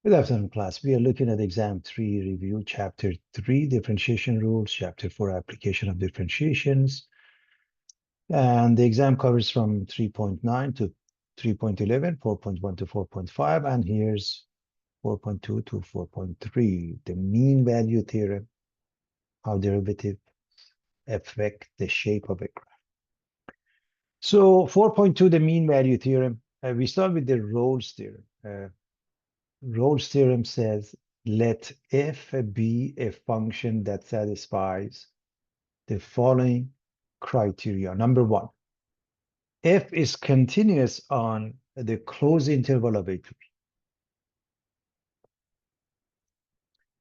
Good afternoon, class. We are looking at exam 3 review, chapter 3, differentiation rules, chapter 4, application of differentiations. And the exam covers from 3.9 to 3.11, 4.1 to 4.5, and here's 4.2 to 4.3, the mean value theorem, how derivative affect the shape of a graph. So 4.2, the mean value theorem. We start with the Rolle's theorem. Rolle's theorem says, let f be a function that satisfies the following criteria. Number one, f is continuous on the closed interval of a to b.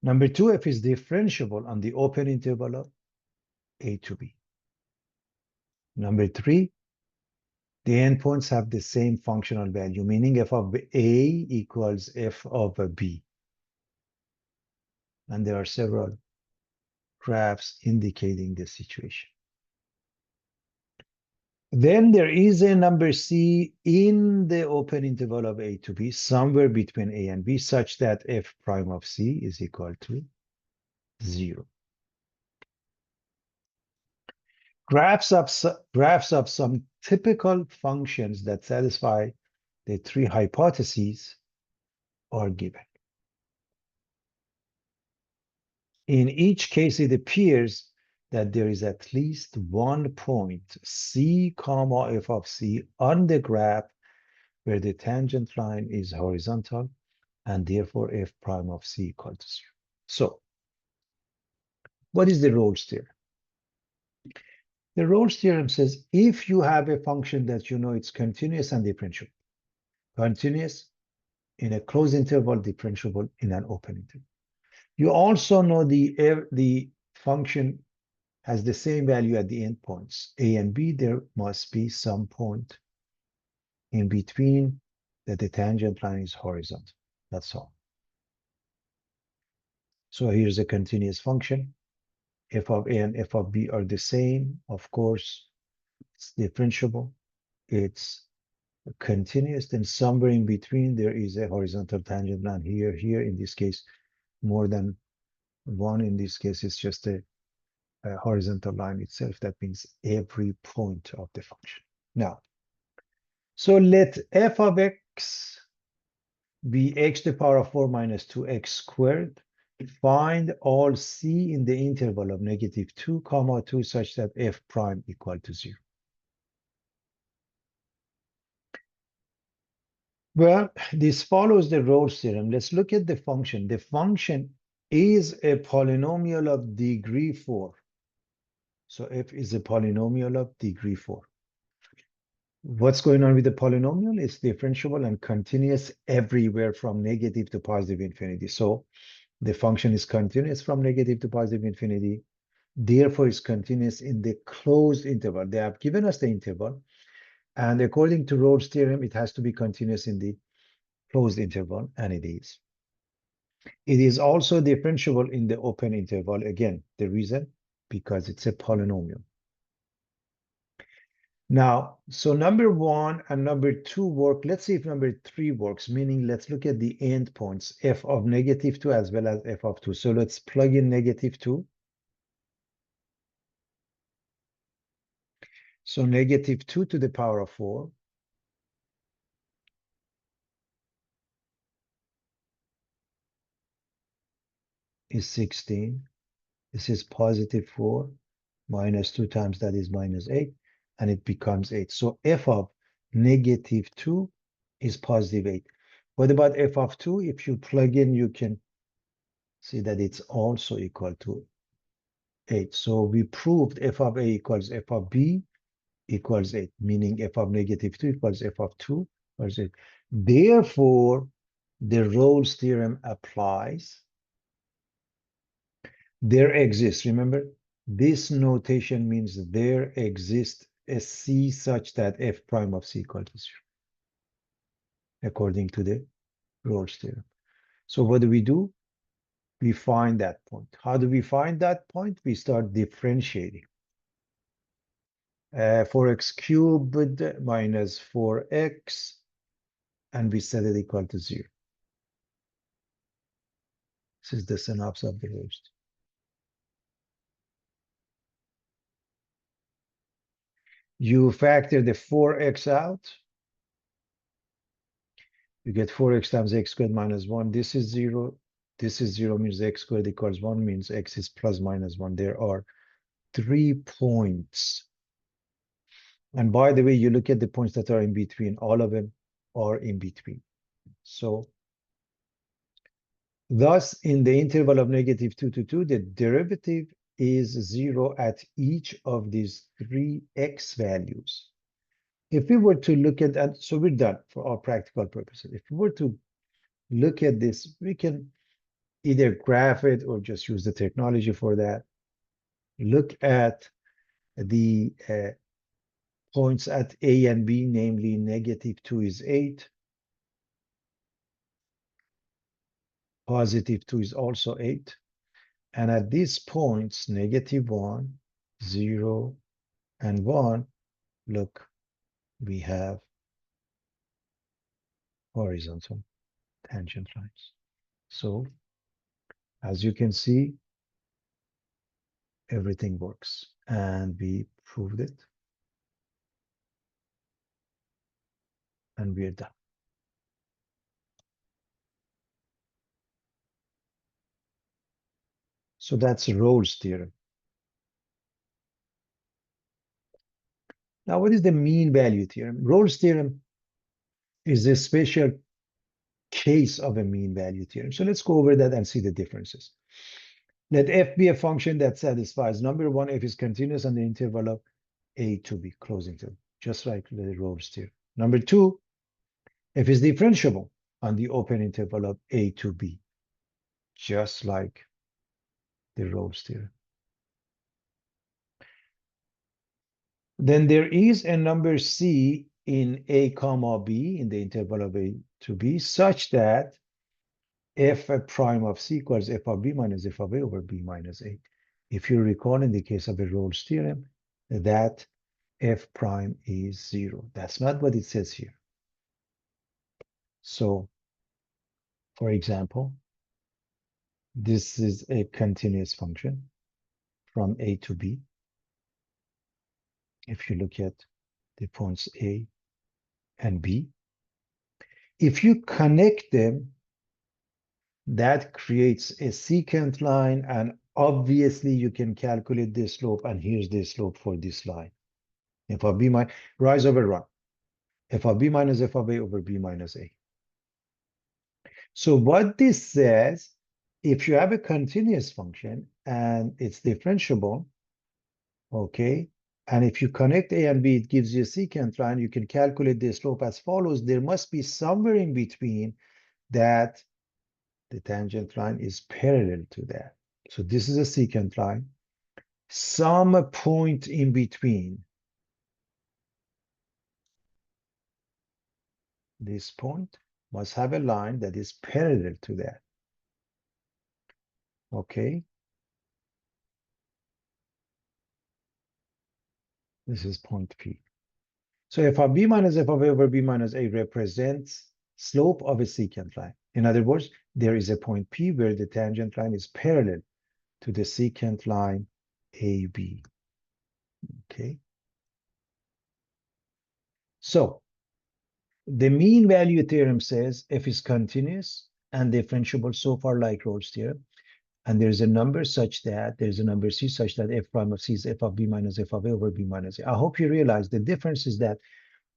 Number two, f is differentiable on the open interval of a to b. Number three, the endpoints have the same functional value, meaning f of a equals f of b. And there are several graphs indicating this situation. Then there is a number c in the open interval of a to b, somewhere between a and b, such that f prime of c is equal to 0. Graphs of some typical functions that satisfy the three hypotheses are given. In each case, it appears that there is at least one point, c comma f of c, on the graph where the tangent line is horizontal, and therefore f prime of c equal to 0. So, what is the Rolle's theorem? The Rolle's theorem says if you have a function that you know it's continuous and differentiable, continuous in a closed interval, differentiable in an open interval. You also know the function has the same value at the endpoints, a and b. There must be some point in between that the tangent line is horizontal. That's all. So here's a continuous function. F of a and f of b are the same. Of course, it's differentiable. It's continuous. Then somewhere in between, there is a horizontal tangent line here, here. In this case, more than one. In this case, it's just a horizontal line itself. That means every point of the function. Now, so let f of x be x to the power of 4 minus 2x squared. Find all c in the interval of negative 2 comma 2 such that f prime equal to 0. Well, this follows the Rolle's theorem. Let's look at the function. The function is a polynomial of degree 4. So f is a polynomial of degree 4. What's going on with the polynomial? It's differentiable and continuous everywhere from negative to positive infinity. So the function is continuous from negative to positive infinity. Therefore, it's continuous in the closed interval. They have given us the interval. And according to Rolle's theorem, it has to be continuous in the closed interval, and it is. It is also differentiable in the open interval. Again, the reason, because it's a polynomial. Now, so number 1 and number 2 work. Let's see if number 3 works, meaning let's look at the endpoints, f of negative 2 as well as f of 2. So let's plug in negative 2. So negative 2 to the power of 4 is 16. This is positive 4 minus 2 times that is minus 8, and it becomes 8. So f of negative 2 is positive 8. What about f of 2? If you plug in, you can see that it's also equal to 8. So we proved f of a equals f of b equals 8, meaning f of negative 2 equals f of 2 equals 8. Therefore, the Rolle's theorem applies. There exists, remember, this notation means there exists a c such that f prime of c equals to 0, according to the Rolle's theorem. So what do? We find that point. How do we find that point? We start differentiating. 4x cubed minus 4x, and we set it equal to 0. This is the synopsis of the host. You factor the 4x out. You get 4x times x squared minus 1. This is 0. This is 0 means x squared equals 1 means x is plus minus 1. There are 3 points. And by the way, you look at the points that are in between. All of them are in between. So thus, in the interval of -2 to 2, the derivative is 0 at each of these 3 x values. If we were to look at that, so we're done for our practical purposes. If we were to look at this, we can either graph it or just use the technology for that. Look at the points at A and B, namely -2 is 8. +2 is also 8. And at these points, -1, 0, and 1, look, we have horizontal tangent lines. So, as you can see, everything works. And we proved it. And we're done. So that's Rolle's theorem. Now, what is the mean value theorem? Rolle's theorem is a special case of a mean value theorem. So let's go over that and see the differences. Let f be a function that satisfies number one, f is continuous on the interval of a to b, closing to, just like the Rolle's theorem. Number two, f is differentiable on the open interval of a to b, just like the Rolle's theorem. Then there is a number c in a comma b in the interval of a to b such that f prime of c equals f of b minus f of a over b minus a. If you recall, in the case of a Rolle's theorem, that f prime is 0. That's not what it says here. So, for example, this is a continuous function from a to b. If you look at the points a and b, if you connect them, that creates a secant line, and obviously you can calculate the slope, and here's the slope for this line. F of b minus, rise over run. F of b minus f of a over b minus a. So what this says, if you have a continuous function and it's differentiable, okay, and if you connect a and b, it gives you a secant line, you can calculate the slope as follows. There must be somewhere in between that the tangent line is parallel to that. So this is a secant line. Some point in between this point must have a line that is parallel to that. Okay. This is point P. So f of b minus f of a over b minus a represents slope of a secant line. In other words, there is a point P where the tangent line is parallel to the secant line AB. Okay. So the mean value theorem says f is continuous and differentiable so far like Rolle's theorem. And there's a number such that there's a number c such that f prime of c is f of b minus f of a over b minus a. I hope you realize the difference is that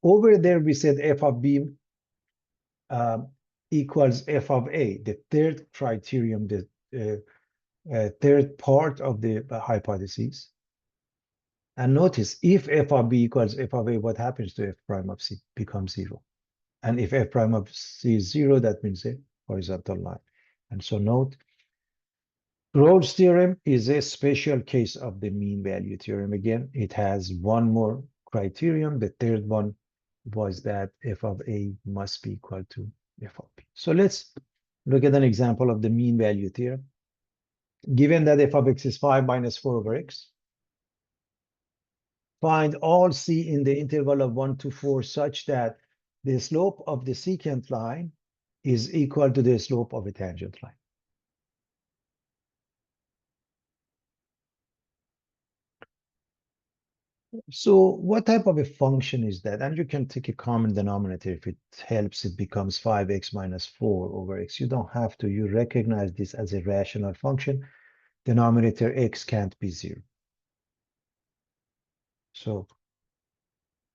over there we said f of b equals f of a, the third criterion, the third part of the hypothesis. And notice, if f of b equals f of a, what happens to f prime of c? Becomes 0. And if f prime of c is 0, that means a horizontal line. And so note, Rolle's theorem is a special case of the mean value theorem. Again, it has one more criterion. The third one was that f of a must be equal to f of b. So let's look at an example of the mean value theorem. Given that f of x is 5 minus 4 over x, find all c in the interval of 1 to 4 such that the slope of the secant line is equal to the slope of a tangent line. So what type of a function is that? And you can take a common denominator. If it helps, it becomes 5x minus 4 over x. You don't have to. You recognize this as a rational function. Denominator x can't be 0. So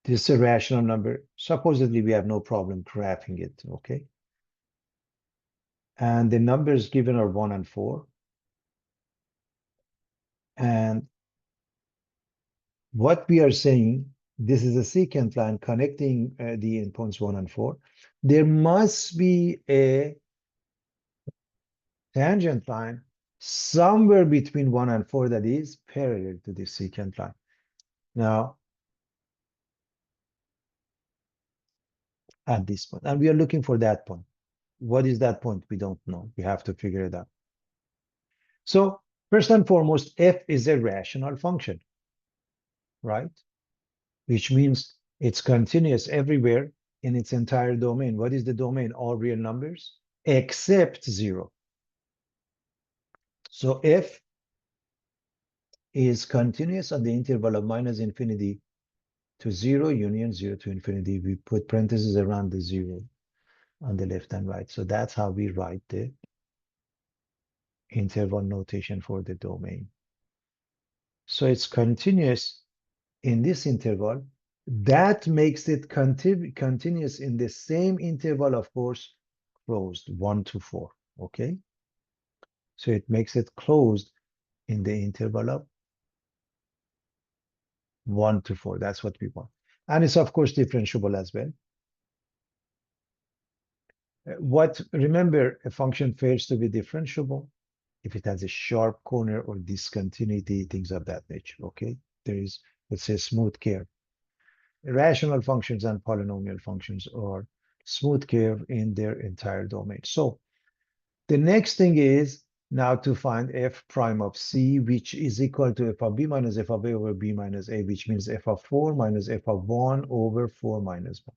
this is a rational number. Supposedly, we have no problem graphing it, okay? And the numbers given are 1 and 4. And what we are saying, this is a secant line connecting the endpoints 1 and 4. There must be a tangent line somewhere between 1 and 4 that is parallel to this secant line. Now, at this point, and we are looking for that point. What is that point? We don't know. We have to figure it out. So first and foremost, f is a rational function, right? Which means it's continuous everywhere in its entire domain. What is the domain? All real numbers except 0. So f is continuous on the interval of minus infinity to 0, union 0 to infinity. We put parentheses around the 0 on the left and right. So that's how we write the interval notation for the domain. So it's continuous in this interval. That makes it continuous in the same interval, of course, closed 1 to 4. Okay. So it makes it closed in the interval of 1 to 4. That's what we want. And it's, of course, differentiable as well. What, remember, a function fails to be differentiable if it has a sharp corner or discontinuity, things of that nature. Okay. There is, let's say, smooth curve. Rational functions and polynomial functions are smooth curve in their entire domain. So the next thing is now to find f prime of c, which is equal to f of b minus f of a over b minus a, which means f of 4 minus f of 1 over 4 minus 1.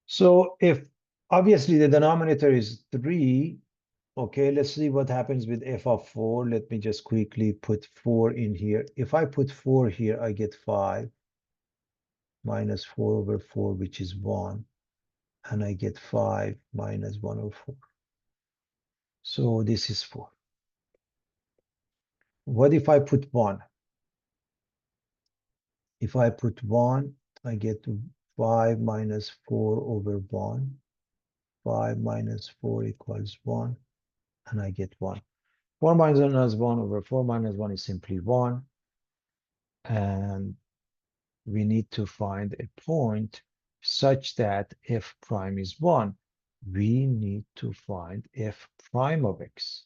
So if obviously the denominator is 3, okay, let's see what happens with f of 4. Let me just quickly put 4 in here. If I put 4 here, I get 5 minus 4 over 4, which is 1. And I get 5 minus 1 over 4. So this is 4. What if I put 1? If I put 1, I get 5 minus 4 over 1. 5 minus 4 equals 1. And I get 1. 4 minus 1 over 4 minus 1 is simply 1. And we need to find a point such that f prime is 1. We need to find f prime of x.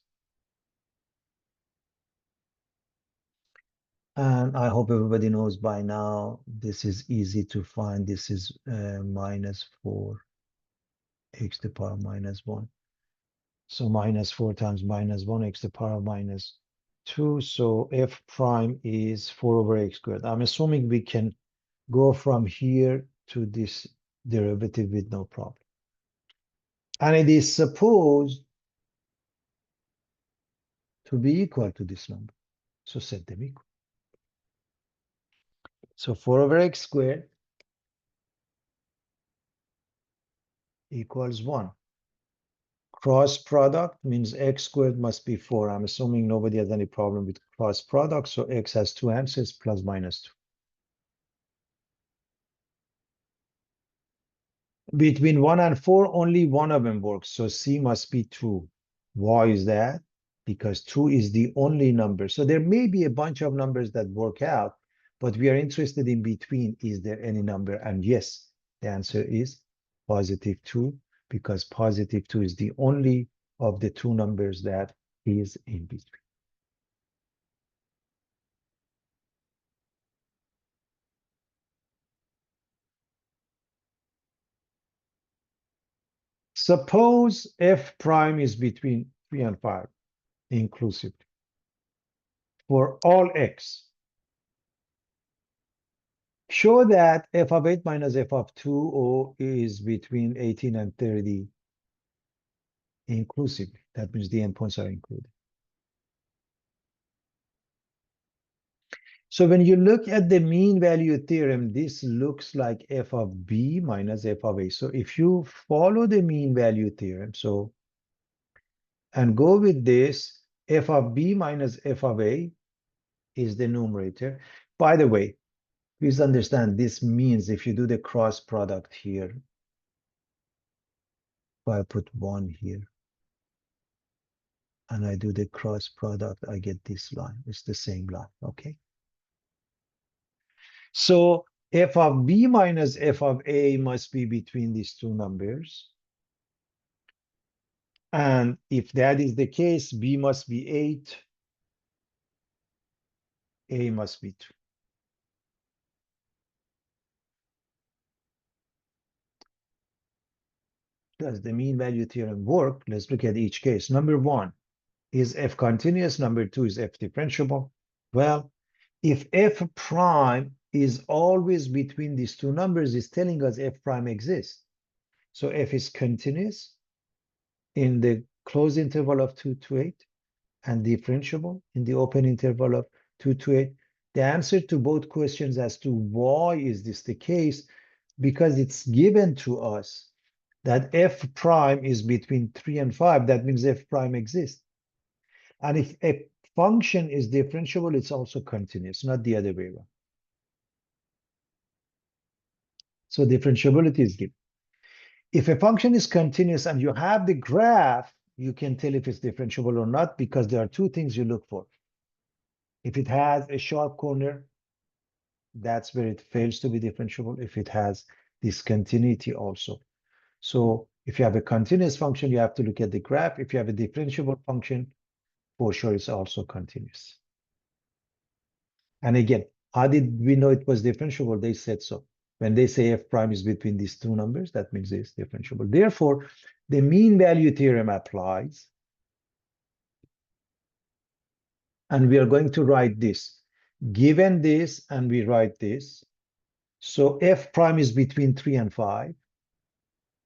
And I hope everybody knows by now, this is easy to find. This is minus 4 x to the power minus 1. So minus 4 times minus 1 x to the power minus 2. So f prime is 4 over x squared. I'm assuming we can go from here to this derivative with no problem. And it is supposed to be equal to this number. So set them equal. So 4 over x squared equals 1. Cross product means x squared must be 4. I'm assuming nobody has any problem with cross product. So x has 2 answers, plus minus 2. Between 1 and 4, only one of them works. So C must be 2. Why is that? Because 2 is the only number. So there may be a bunch of numbers that work out, but we are interested in between. Is there any number? And yes, the answer is positive 2, because positive 2 is the only of the two numbers that is in between. Suppose f prime is between 3 and 5 inclusive for all x. Show that f of 8 minus f of 2 is between 18 and 30 inclusive. That means the endpoints are included. So when you look at the mean value theorem, this looks like f of b minus f of a. So if you follow the mean value theorem, and go with this, f of b minus f of a is the numerator. By the way, please understand this means if you do the cross product here, if I put 1 here, and I do the cross product, I get this line. It's the same line, okay? So f of b minus f of a must be between these two numbers. And if that is the case, b must be 8, a must be 2. Does the mean value theorem work? Let's look at each case. Number 1, is f continuous? Number 2, is f differentiable? Well, if f prime is always between these two numbers, it's telling us f prime exists. So f is continuous in the closed interval of 2 to 8 and differentiable in the open interval of 2 to 8. The answer to both questions as to why is this the case, because it's given to us that f prime is between 3 and 5. That means f prime exists. And if a function is differentiable, it's also continuous, not the other way around. So differentiability is given. If a function is continuous and you have the graph, you can tell if it's differentiable or not, because there are two things you look for. If it has a sharp corner, that's where it fails to be differentiable. If it has discontinuity also. So if you have a continuous function, you have to look at the graph. If you have a differentiable function, for sure it's also continuous. And again, how did we know it was differentiable? They said so. When they say f prime is between these two numbers, that means it's differentiable. Therefore, the mean value theorem applies. And we are going to write this. Given this, and we write this. So f prime is between 3 and 5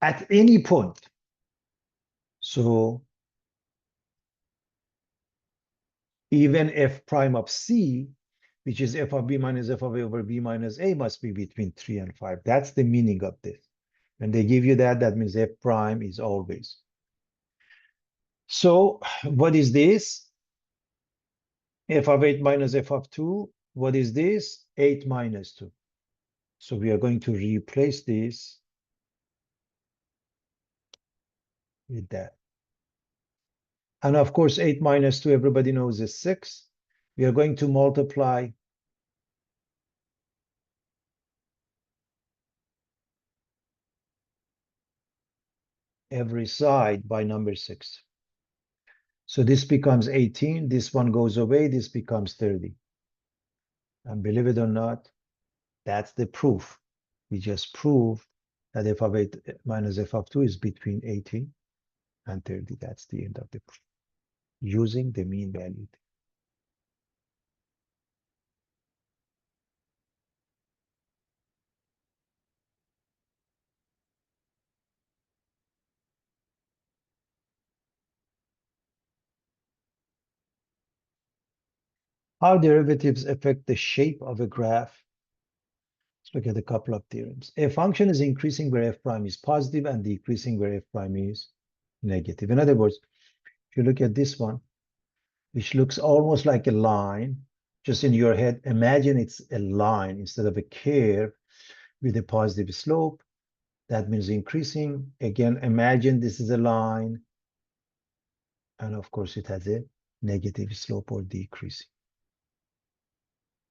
at any point. So even f prime of c, which is f of b minus f of a over b minus a, must be between 3 and 5. That's the meaning of this. When they give you that, that means f prime is always. So what is this? F of 8 minus f of 2. What is this? 8 minus 2. So we are going to replace this with that. And of course, 8 minus 2, everybody knows is 6. We are going to multiply every side by number 6. So this becomes 18. This one goes away. This becomes 30. And believe it or not, that's the proof. We just proved that f of 8 minus f of 2 is between 18 and 30. That's the end of the proof, using the mean value. How derivatives affect the shape of a graph? Let's look at a couple of theorems. A function is increasing where f prime is positive and decreasing where f prime is negative. In other words, if you look at this one, which looks almost like a line, just in your head, imagine it's a line instead of a curve with a positive slope. That means increasing. Again, imagine this is a line. And of course, it has a negative slope or decreasing.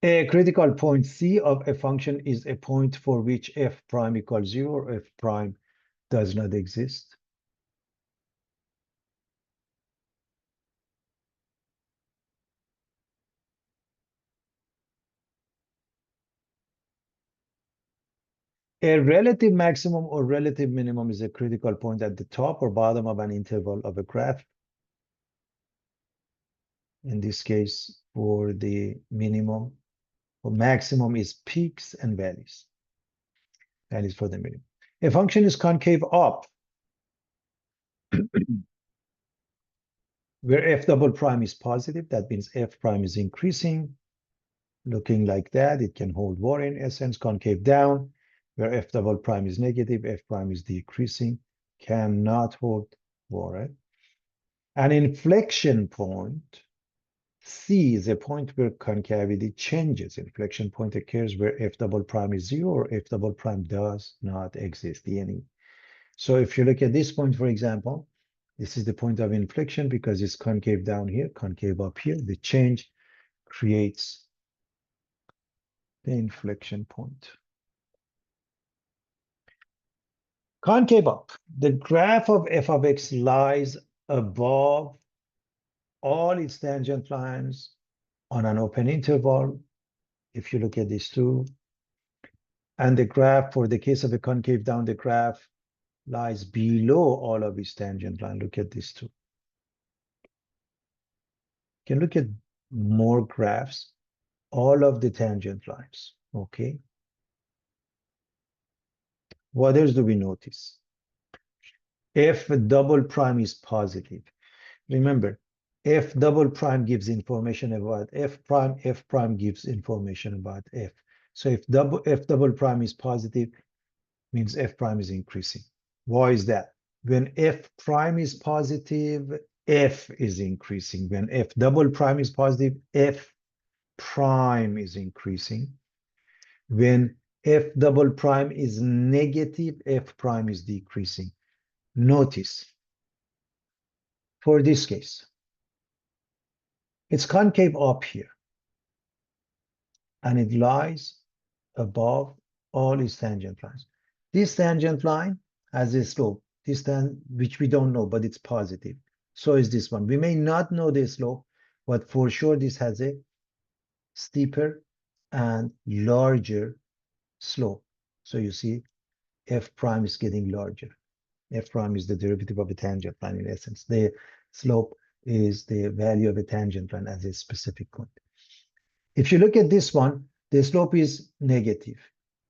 A critical point C of a function is a point for which f prime equals 0 or f prime does not exist. A relative maximum or relative minimum is a critical point at the top or bottom of an interval of a graph. In this case, for the minimum or maximum is peaks and valleys. That is for the minimum. A function is concave up where f double prime is positive. That means f prime is increasing. looking like that. It can hold water in essence, concave down, where f double prime is negative, f prime is decreasing, cannot hold water. An inflection point, C, is a point where concavity changes. Inflection point occurs where f double prime is 0 or f double prime does not exist, any. So if you look at this point, for example, this is the point of inflection because it's concave down here, concave up here. The change creates the inflection point. Concave up. The graph of f of x lies above all its tangent lines on an open interval. If you look at these two, and the graph for the case of a concave down, the graph lies below all of its tangent line. Look at these two. You can look at more graphs, all of the tangent lines, okay? What else do we notice? F double prime is positive. Remember, F double prime gives information about F prime gives information about F. So if F double prime is positive, means F prime is increasing. Why is that? When F prime is positive, F is increasing. When F double prime is positive, F prime is increasing. When F double prime is negative, F prime is decreasing. Notice, for this case, it's concave up here, and it lies above all its tangent lines. This tangent line has a slope, which we don't know, but it's positive. So is this one. We may not know the slope, but for sure this has a steeper and larger slope. So you see f prime is getting larger. F prime is the derivative of a tangent line in essence. The slope is the value of a tangent line as a specific point. If you look at this one, the slope is negative.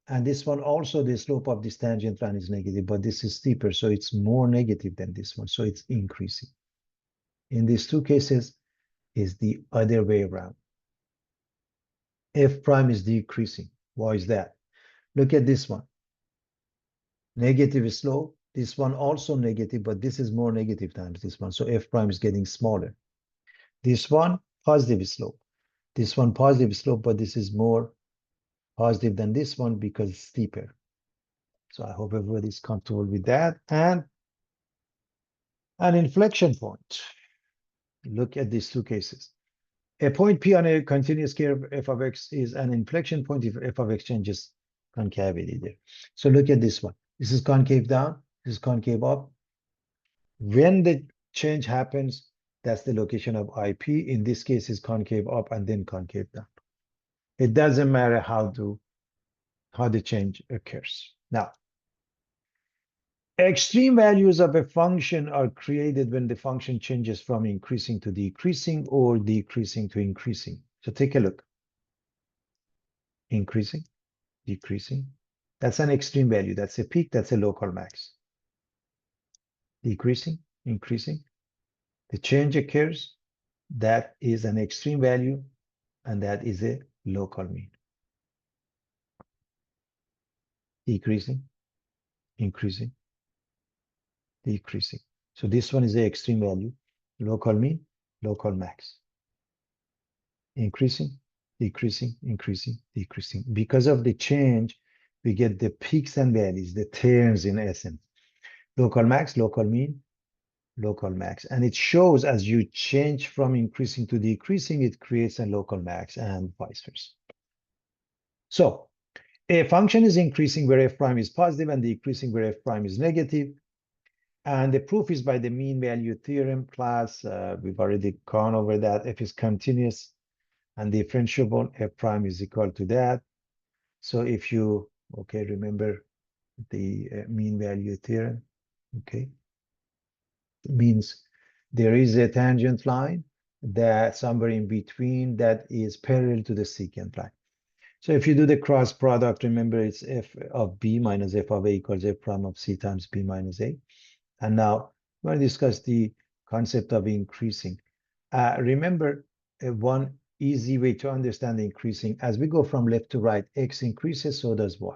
And this one also, the slope of this tangent line is negative, but this is steeper, so it's more negative than this one, so it's increasing. In these two cases, is the other way around. F prime is decreasing. Why is that? Look at this one. Negative slope. This one also negative, but this is more negative times this one. So f prime is getting smaller. This one, positive slope. This one, positive slope, but this is more positive than this one because it's steeper. So I hope everybody's comfortable with that. And an inflection point. Look at these two cases. A point P on a continuous curve f of x is an inflection point if f of x changes concavity there. So look at this one. This is concave down, this is concave up. When the change happens, that's the location of IP. In this case, is concave up and then concave down. It doesn't matter how the change occurs. Now, extreme values of a function are created when the function changes from increasing to decreasing or decreasing to increasing. So take a look. Increasing, decreasing. That's an extreme value. That's a peak. That's a local max. Decreasing, increasing. The change occurs. That is an extreme value, and that is a local mean. Decreasing, increasing, decreasing. So this one is the extreme value, local mean, local max. Increasing, decreasing, increasing, decreasing. Because of the change, we get the peaks and valleys, the terms in essence. Local max, local mean, local max. And it shows as you change from increasing to decreasing, it creates a local max and vice versa. So a function is increasing where f prime is positive and decreasing where f prime is negative. And the proof is by the mean value theorem class. We've already gone over that. F is continuous and differentiable, f prime is equal to that. So if you, okay, remember the mean value theorem, okay, it means there is a tangent line that somewhere in between that is parallel to the secant line. So if you do the cross product, remember it's f of b minus f of a equals f prime of c times b minus a. And now we're going to discuss the concept of increasing. Remember, one easy way to understand the increasing. As we go from left to right, X increases, so does Y.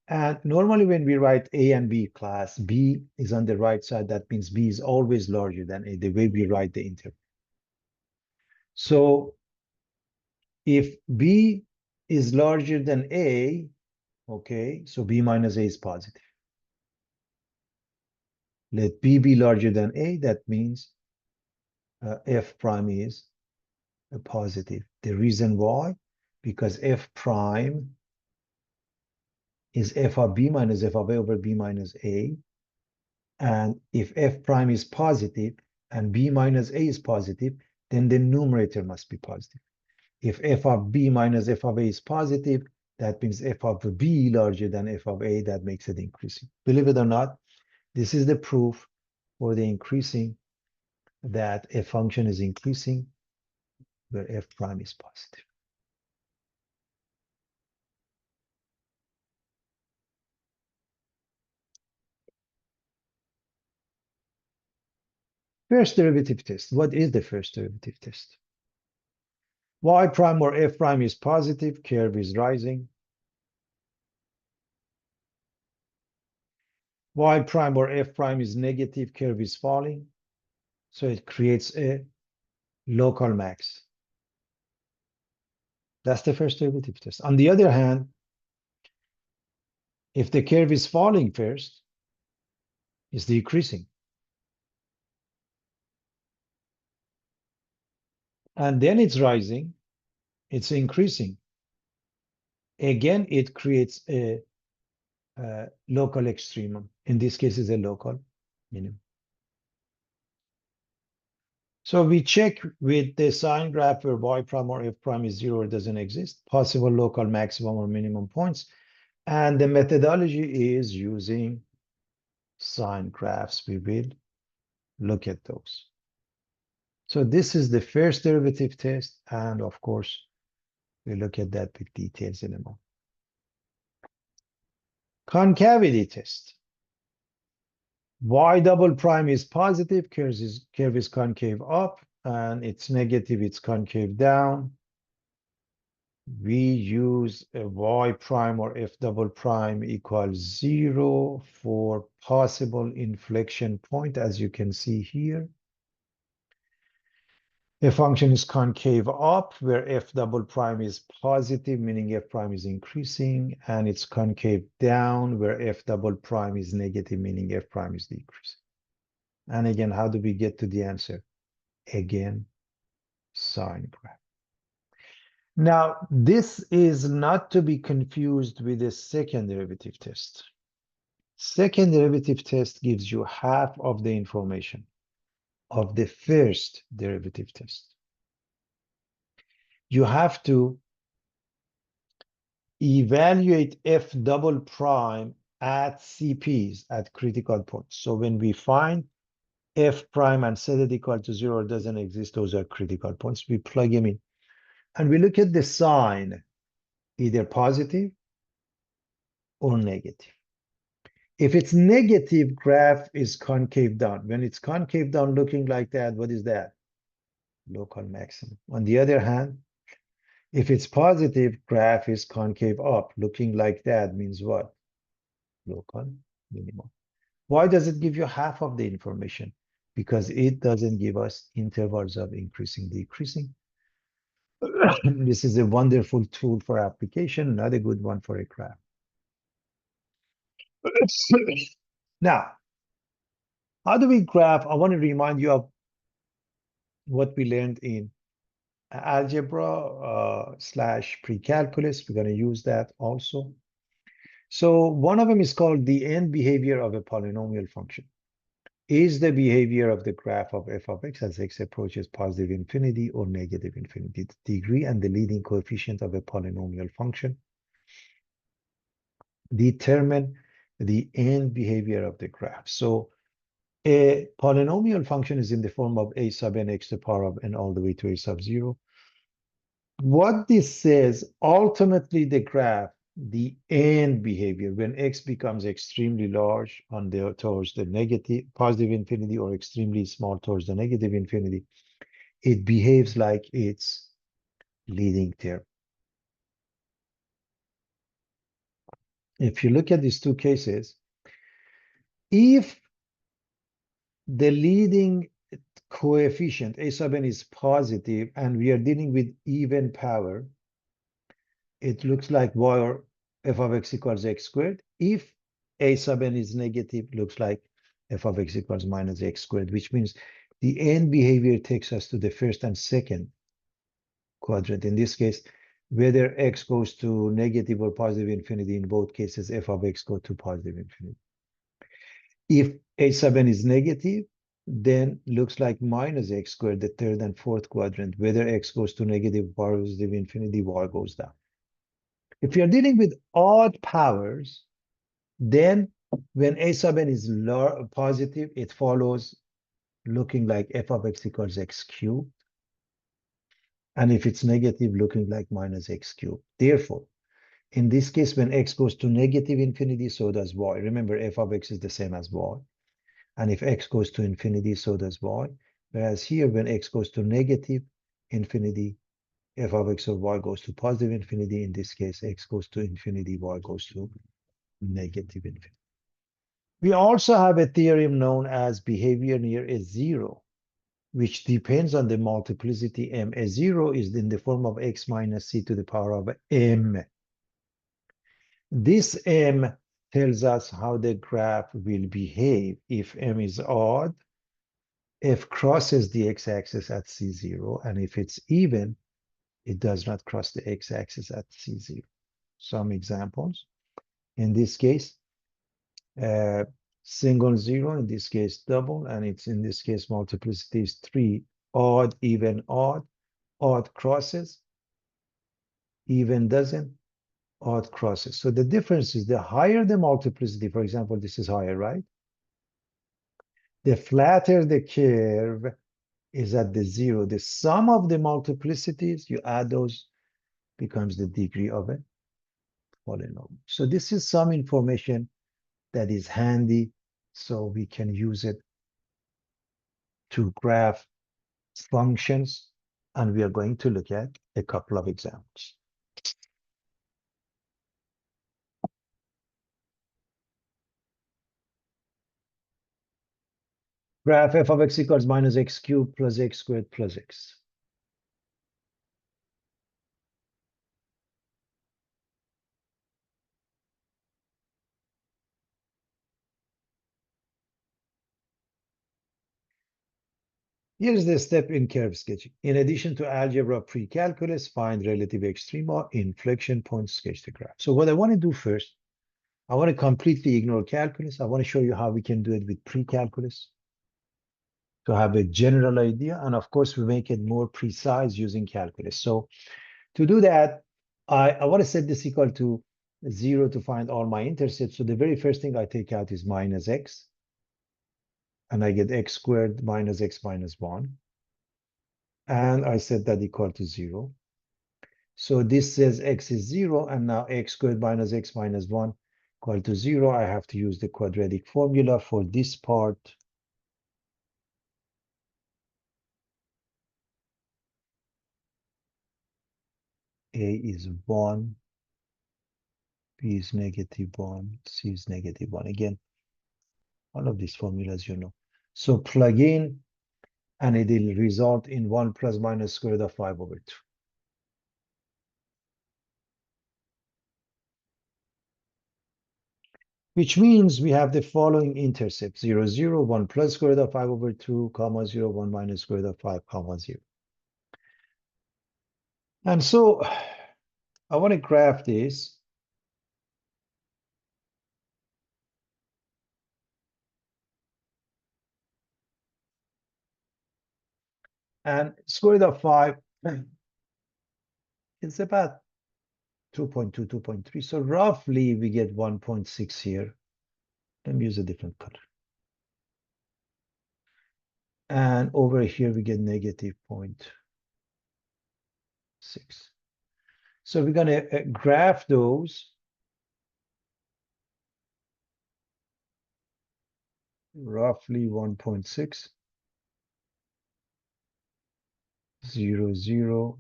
And normally when we write A and B class, B is on the right side. That means B is always larger than A, the way we write the interval. So if B is larger than A, okay, so B minus A is positive. Let B be larger than A, that means F prime is a positive. The reason why? Because F prime is F of B minus F of A over B minus A. And if F prime is positive and B minus A is positive, then the numerator must be positive. If F of B minus F of A is positive, that means F of B larger than F of A, that makes it increasing. Believe it or not, this is the proof for the increasing, that a function is increasing where F prime is positive. First derivative test. What is the first derivative test? Y prime or F prime is positive, curve is rising. Y prime or F prime is negative, curve is falling. So it creates a local max. That's the first derivative test. On the other hand, if the curve is falling first, it's decreasing. And then it's rising, it's increasing. Again, it creates a local extremum. In this case, is a local minimum. So we check with the sign graph where Y prime or F prime is 0 or doesn't exist, possible local maximum or minimum points. And the methodology is using sign graphs. We will look at those. So this is the first derivative test. And of course, we'll look at that with details in a moment. Concavity test. Y double prime is positive, curve is concave up, and it's negative, it's concave down. We use a Y prime or F double prime equals 0 for possible inflection point, as you can see here. A function is concave up, where F double prime is positive, meaning F prime is increasing, and it's concave down, where F double prime is negative, meaning F prime is decreasing. And again, how do we get to the answer? Again, sign graph. Now, this is not to be confused with the second derivative test. Second derivative test gives you half of the information of the first derivative test. You have to evaluate F double prime at CPs, at critical points. So when we find F prime and set it equal to 0 doesn't exist, those are critical points. We plug them in. And we look at the sign, either positive or negative. If it's negative, graph is concave down. When it's concave down looking like that, what is that? Local maximum. On the other hand, if it's positive, graph is concave up. Looking like that means what? Local minimum. Why does it give you half of the information? Because it doesn't give us intervals of increasing, decreasing. This is a wonderful tool for application, not a good one for a graph. Now, how do we graph? I want to remind you of what we learned in algebra / pre-calculus. We're going to use that also. So one of them is called the end behavior of a polynomial function. Is the behavior of the graph of f of x as x approaches positive infinity or negative infinity, the degree and the leading coefficient of a polynomial function determine the end behavior of the graph. So a polynomial function is in the form of a sub n x to the power of n all the way to a sub 0. What this says, ultimately the graph, the end behavior, when x becomes extremely large towards the negative, positive infinity, or extremely small towards the negative infinity, it behaves like its leading term. If you look at these two cases, if the leading coefficient a sub n is positive and we are dealing with even power, it looks like y or f of x equals x squared. If a sub n is negative, looks like f of x equals minus x squared, which means the end behavior takes us to the first and second quadrant. In this case, whether x goes to negative or positive infinity, in both cases, f of x go to positive infinity. If a sub n is negative, then looks like minus x squared, the third and fourth quadrant. Whether x goes to negative or positive infinity, y goes down. If you're dealing with odd powers, then when a sub n is positive, it follows looking like f of x equals x cubed. And if it's negative, looking like minus x cubed. Therefore, in this case, when x goes to negative infinity, so does y. Remember, f of x is the same as y. And if x goes to infinity, so does y. Whereas here, when x goes to negative infinity, f of x or y goes to positive infinity. In this case, x goes to infinity, y goes to negative infinity. We also have a theorem known as behavior near a zero, which depends on the multiplicity m. A zero is in the form of x minus c to the power of m. This m tells us how the graph will behave. If m is odd, f crosses the x-axis at c0, and if it's even, it does not cross the x-axis at c0. Some examples. In this case, single zero, in this case double, and it's in this case multiplicity is 3. Odd, even, odd crosses, even doesn't, odd crosses. So the difference is the higher the multiplicity, for example, this is higher, right? The flatter the curve is at the zero. The sum of the multiplicities, you add those, becomes the degree of a polynomial. So this is some information that is handy, so we can use it to graph functions, and we are going to look at a couple of examples. Graph f of x equals minus x cubed plus x squared plus x. Here's the step in curve sketching. In addition to algebra pre-calculus, find relative extrema, inflection points, sketch the graph. So what I want to do first, I want to completely ignore calculus. I want to show you how we can do it with pre-calculus to have a general idea. And of course, we make it more precise using calculus. So to do that, I want to set this equal to 0 to find all my intercepts. So the very first thing I take out is minus x. And I get x squared minus x minus 1. And I set that equal to 0. So this says x is 0, and now x squared minus x minus 1 equal to 0. I have to use the quadratic formula for this part. A is 1, B is negative 1, C is negative 1. Again, all of these formulas you know. So plug in, and it will result in 1 plus minus square root of 5 over 2. Which means we have the following intercept: 0, 0, 1 plus square root of 5 over 2, comma 0, 1 minus square root of 5, comma 0. And so I want to graph this. And square root of 5 is about 2.2, 2.3. So roughly we get 1.6 here. Let me use a different color. And over here we get negative 0.6. So we're going to graph those roughly 1.6. 0, 0,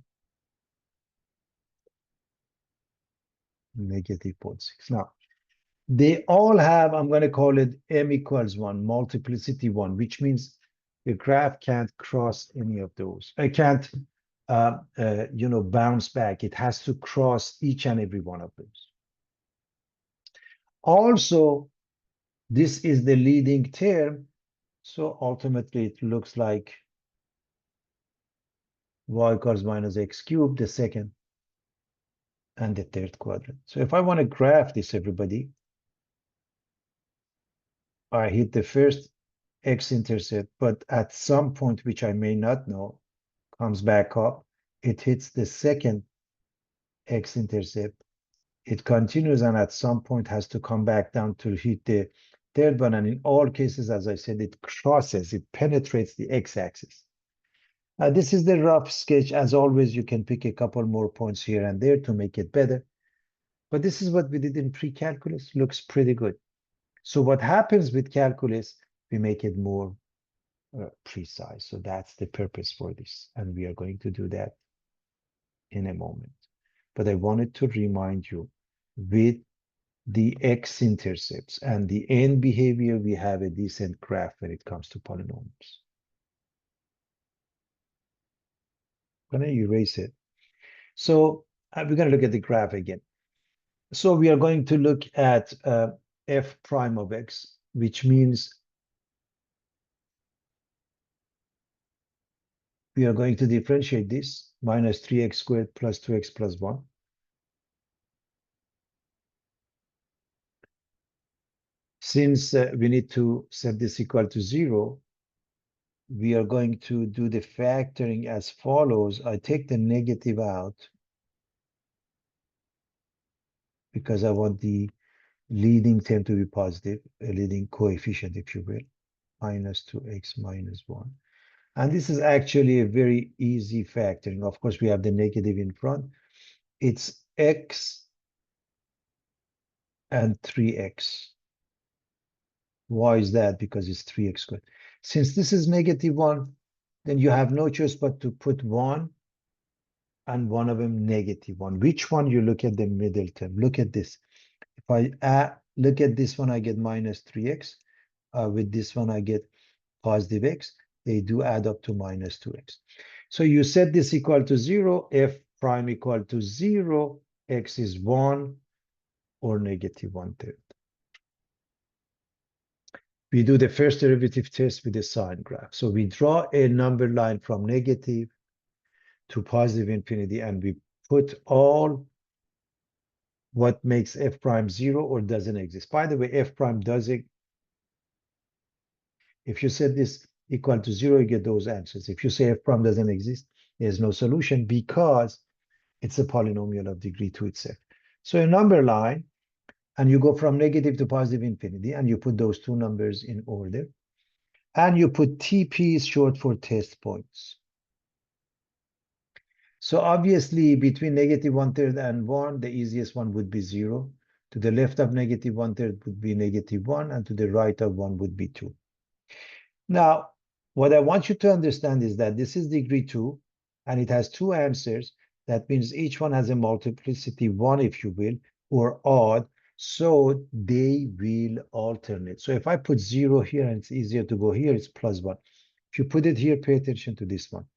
negative 0.6. Now, they all have, I'm going to call it m equals 1, multiplicity 1, which means the graph can't cross any of those. I can't, bounce back. It has to cross each and every one of those. Also, this is the leading term. So ultimately, it looks like y equals minus x cubed, the second and the third quadrant. So if I want to graph this, everybody, I hit the first x-intercept, but at some point, which I may not know, comes back up. It hits the second x-intercept. It continues, and at some point has to come back down to hit the third one. And in all cases, as I said, it crosses, it penetrates the x-axis. This is the rough sketch. As always, you can pick a couple more points here and there to make it better. But this is what we did in pre-calculus. Looks pretty good. So what happens with calculus, we make it more precise. So that's the purpose for this. And we are going to do that in a moment. But I wanted to remind you, with the x-intercepts and the n behavior, we have a decent graph when it comes to polynomials. I'm going to erase it. So we're going to look at the graph again. So we are going to look at f prime of x, which means we are going to differentiate this minus 3x squared plus 2x plus 1. Since we need to set this equal to 0, we are going to do the factoring as follows. I take the negative out because I want the leading term to be positive, a leading coefficient, if you will, minus 2x minus 1. And this is actually a very easy factoring. Of course, we have the negative in front. It's x and 3x. Why is that? Because it's 3x squared. Since this is negative 1, then you have no choice but to put 1 and one of them negative 1. Which one? You look at the middle term. Look at this. If I look at this one, I get minus 3x. With this one, I get positive x. They do add up to minus 2x. So you set this equal to 0, f prime equal to 0, x is 1 or negative 1/3. We do the first derivative test with the sine graph. So we draw a number line from negative to positive infinity, and we put all what makes f prime 0 or doesn't exist. By the way, f prime does it. If you set this equal to 0, you get those answers. If you say f prime doesn't exist, there's no solution because it's a polynomial of degree 2 itself. So a number line, and you go from negative to positive infinity, and you put those two numbers in order. And you put TP is short for test points. So obviously, between negative 1/3 and 1, the easiest one would be 0. To the left of negative 1/3 would be negative 1, and to the right of 1 would be 2. Now, what I want you to understand is that this is degree 2, and it has two answers. That means each one has a multiplicity 1, if you will, or odd. So they will alternate. So if I put 0 here, and it's easier to go here, it's plus 1. If you put it here, pay attention to this one.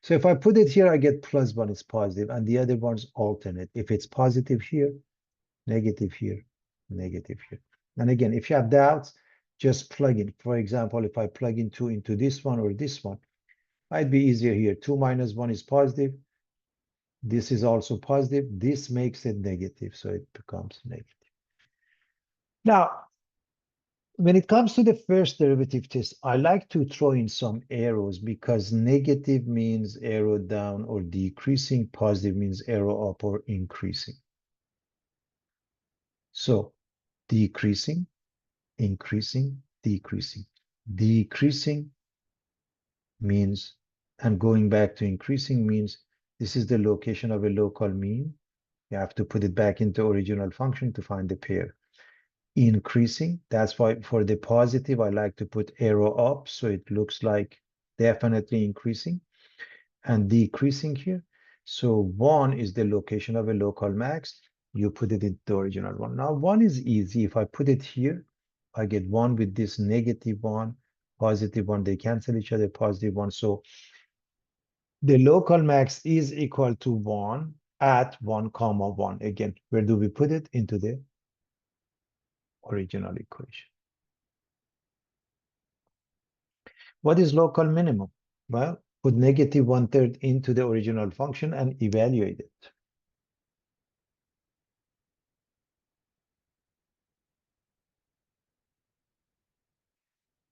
So if I put it here, I get plus 1, it's positive, and the other ones alternate. If it's positive here, negative here, negative here. And again, if you have doubts, just plug in. For example, if I plug in 2 into this one or this one, might be easier here. 2 minus 1 is positive. This is also positive. This makes it negative, so it becomes negative. Now, when it comes to the first derivative test, I like to throw in some arrows because negative means arrow down or decreasing, positive means arrow up or increasing. So decreasing, increasing, decreasing. Decreasing means, and going back to increasing means, this is the location of a local mean. You have to put it back into original function to find the pair. Increasing, that's why for the positive, I like to put arrow up, so it looks like definitely increasing. and decreasing here. So 1 is the location of a local max. You put it in the original one. Now 1 is easy. If I put it here, I get 1 with this -1, +1. They cancel each other, +1. So the local max is equal to 1 at 1, 1. Again, where do we put it? Into the original equation. What is local minimum? Well, put -1/3 into the original function and evaluate it.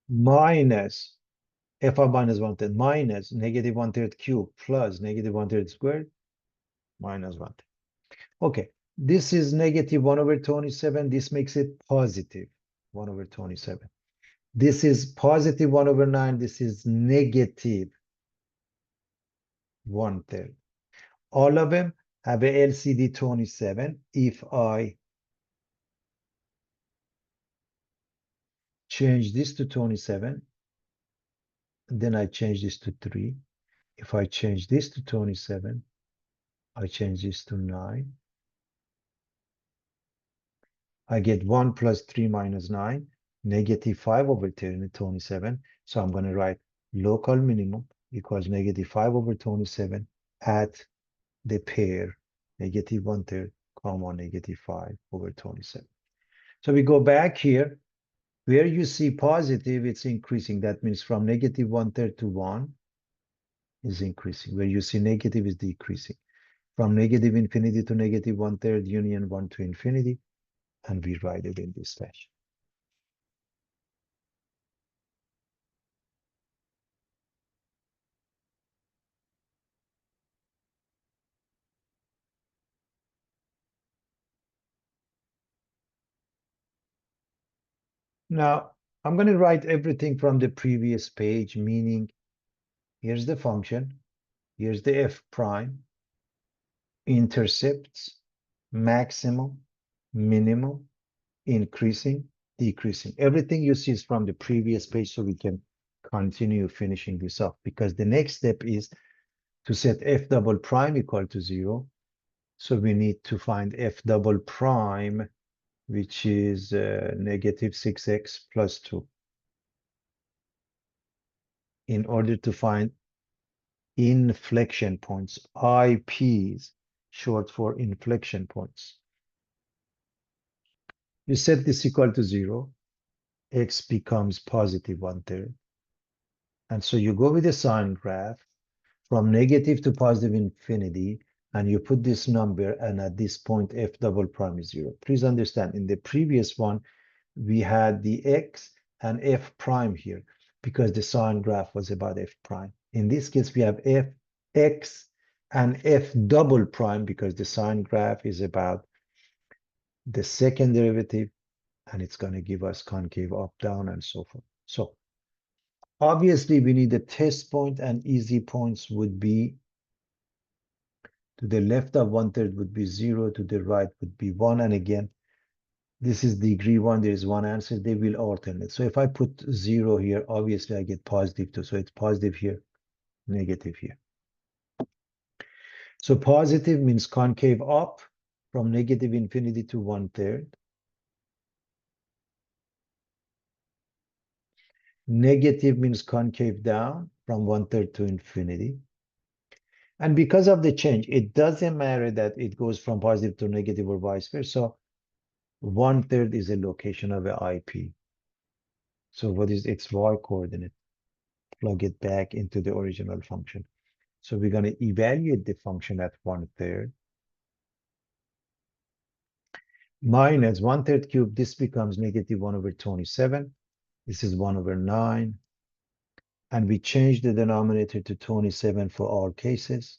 Minus f of -1/3 minus -1/3 cubed plus -1/3 squared minus 1. Okay, this is -1/27. This makes it positive 1/27. This is positive 1/9. This is negative 1/3. All of them have a LCD 27. If I change this to 27, then I change this to 3. If I change this to 27, I change this to 9. I get 1 plus 3 minus 9, -5/27. So I'm going to write local minimum equals -5/27 at the pair -1/3, -5/27. So we go back here. Where you see positive, it's increasing. That means from -1/3 to 1 is increasing. Where you see negative is decreasing. From -infinity to -1/3, union 1 to infinity. And we write it in this fashion. Now, I'm going to write everything from the previous page, meaning here's the function, here's the f prime, intercepts, maximum, minimum, increasing, decreasing. Everything you see is from the previous page, so we can continue finishing this up, because the next step is to set f double prime equal to 0. So we need to find f double prime, which is -6x plus 2. In order to find inflection points, IPs, short for inflection points. You set this equal to 0, x becomes positive 1/3. And so you go with the sine graph from negative to positive infinity, and you put this number, and at this point, f double prime is 0. Please understand, in the previous one, we had the x and f prime here because the sine graph was about f prime. In this case, we have f, x, and f double prime because the sine graph is about the second derivative, and it's going to give us concave up, down, and so forth. So obviously, we need a test point, and easy points would be to the left of 1/3 would be 0, to the right would be 1, and again, this is degree 1, there is one answer, they will alternate. So if I put 0 here, obviously I get positive 2. So it's positive here, negative here. So positive means concave up from -infinity to 1/3. Negative means concave down from 1/3 to infinity. And because of the change, it doesn't matter that it goes from positive to negative or vice versa. So 1/3 is a location of a IP. So what is xy coordinate? Plug it back into the original function. So we're going to evaluate the function at 1/3. Minus 1/3 cubed, this becomes -1/27. This is 1/9. And we change the denominator to 27 for all cases.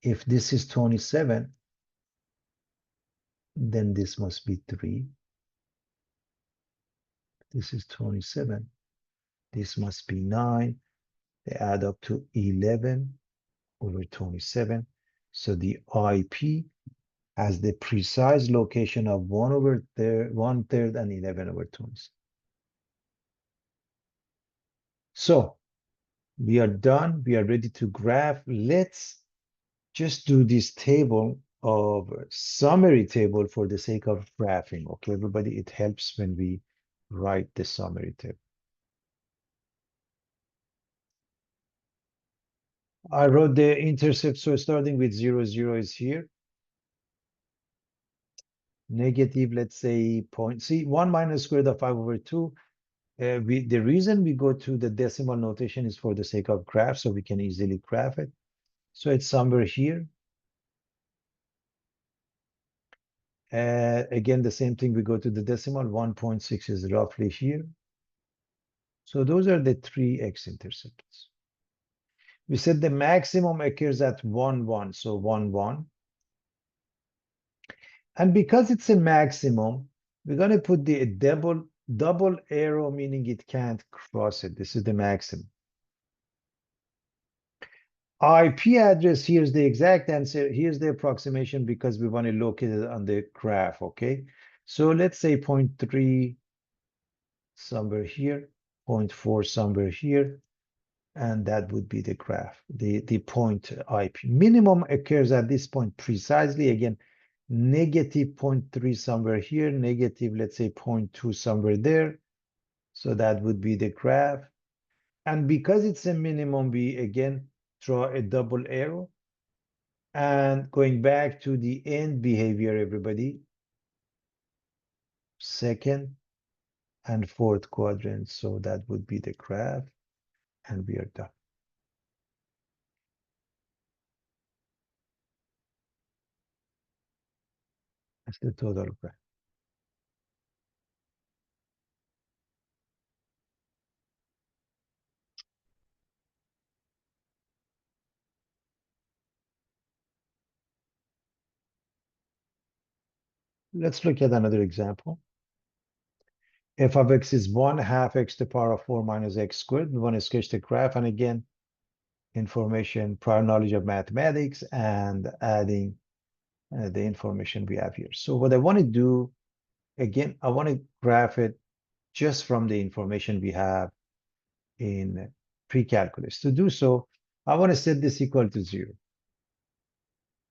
If this is 27, then this must be 3. This is 27. This must be 9. They add up to 11/27. So the IP has the precise location of 1/3 and 11/27. So We are done. We are ready to graph. Let's just do this table of summary table for the sake of graphing. Okay, everybody, it helps when we write the summary table. I wrote the intercept, so starting with 0, 0 is here. Negative, let's say, point. See, 1 minus square root of 5 over 2. The reason we go to the decimal notation is for the sake of graph, so we can easily graph it. So it's somewhere here. Again, the same thing, we go to the decimal, 1.6 is roughly here. So those are the three x-intercepts. We said the maximum occurs at 1, 1, so 1, 1. And because it's a maximum, we're going to put the double arrow, meaning it can't cross it. This is the maximum. IP address, here's the exact answer. Here's the approximation because we want to locate it on the graph, okay? So let's say 0.3 somewhere here, 0.4 somewhere here, and that would be the graph, the point IP. Minimum occurs at this point precisely, again, negative 0.3 somewhere here, negative, let's say 0.2 somewhere there. So that would be the graph. And because it's a minimum, we again draw a double arrow. And going back to the end behavior, everybody, second and fourth quadrant. So that would be the graph, and we are done. That's the total graph. Let's look at another example. F of x is 1/2 x to the power of 4 minus x squared. We want to sketch the graph, and again, information, prior knowledge of mathematics, and adding the information we have here. So what I want to do, again, I want to graph it just from the information we have in pre-calculus. To do so, I want to set this equal to 0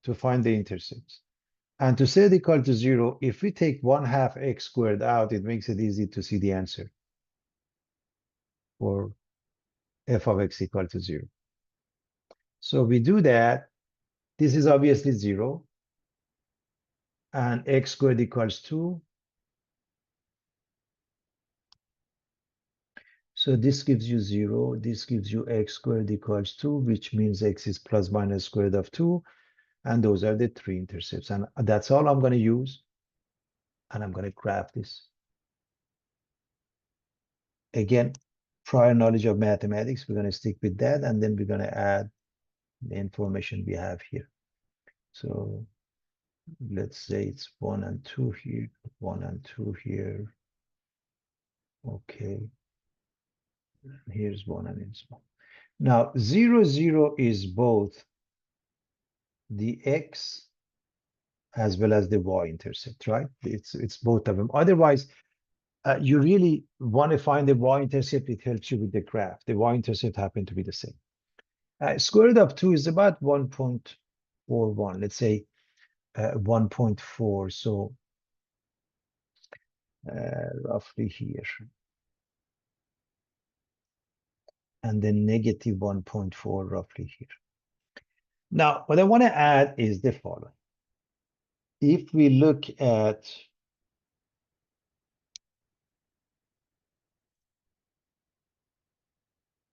to find the intercepts. And to set it equal to 0, if we take 1/2 x squared out, it makes it easy to see the answer for f of x equal to 0. So we do that. This is obviously 0. And x squared equals 2. So this gives you 0. This gives you x squared equals 2, which means x is plus minus square root of 2. And those are the three intercepts. And that's all I'm going to use. And I'm going to graph this. Again, prior knowledge of mathematics, we're going to stick with that. And then we're going to add the information we have here. So let's say it's 1 and 2 here, 1 and 2 here. Okay. Here's 1 and here's 1. Now, 0, 0 is both the x as well as the y-intercept, right? It's both of them. Otherwise, you really want to find the y-intercept. It helps you with the graph. The y-intercept happen to be the same. Square root of 2 is about 1.41. Let's say 1.4. So roughly here. And then negative 1.4 roughly here. Now, what I want to add is the following. If we look at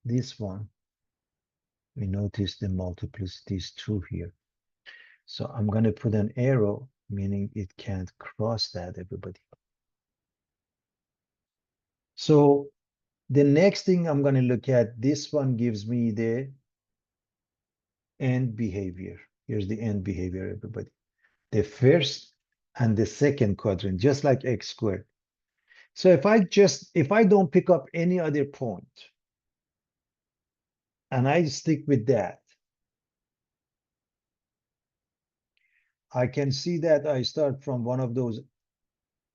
this one, we notice the multiplicity is 2 here. So I'm going to put an arrow, meaning it can't cross that, everybody. So the next thing I'm going to look at, this one gives me the end behavior. Here's the end behavior, everybody. The first and the second quadrant, just like x squared. So if I don't pick up any other point, and I stick with that, I can see that I start from one of those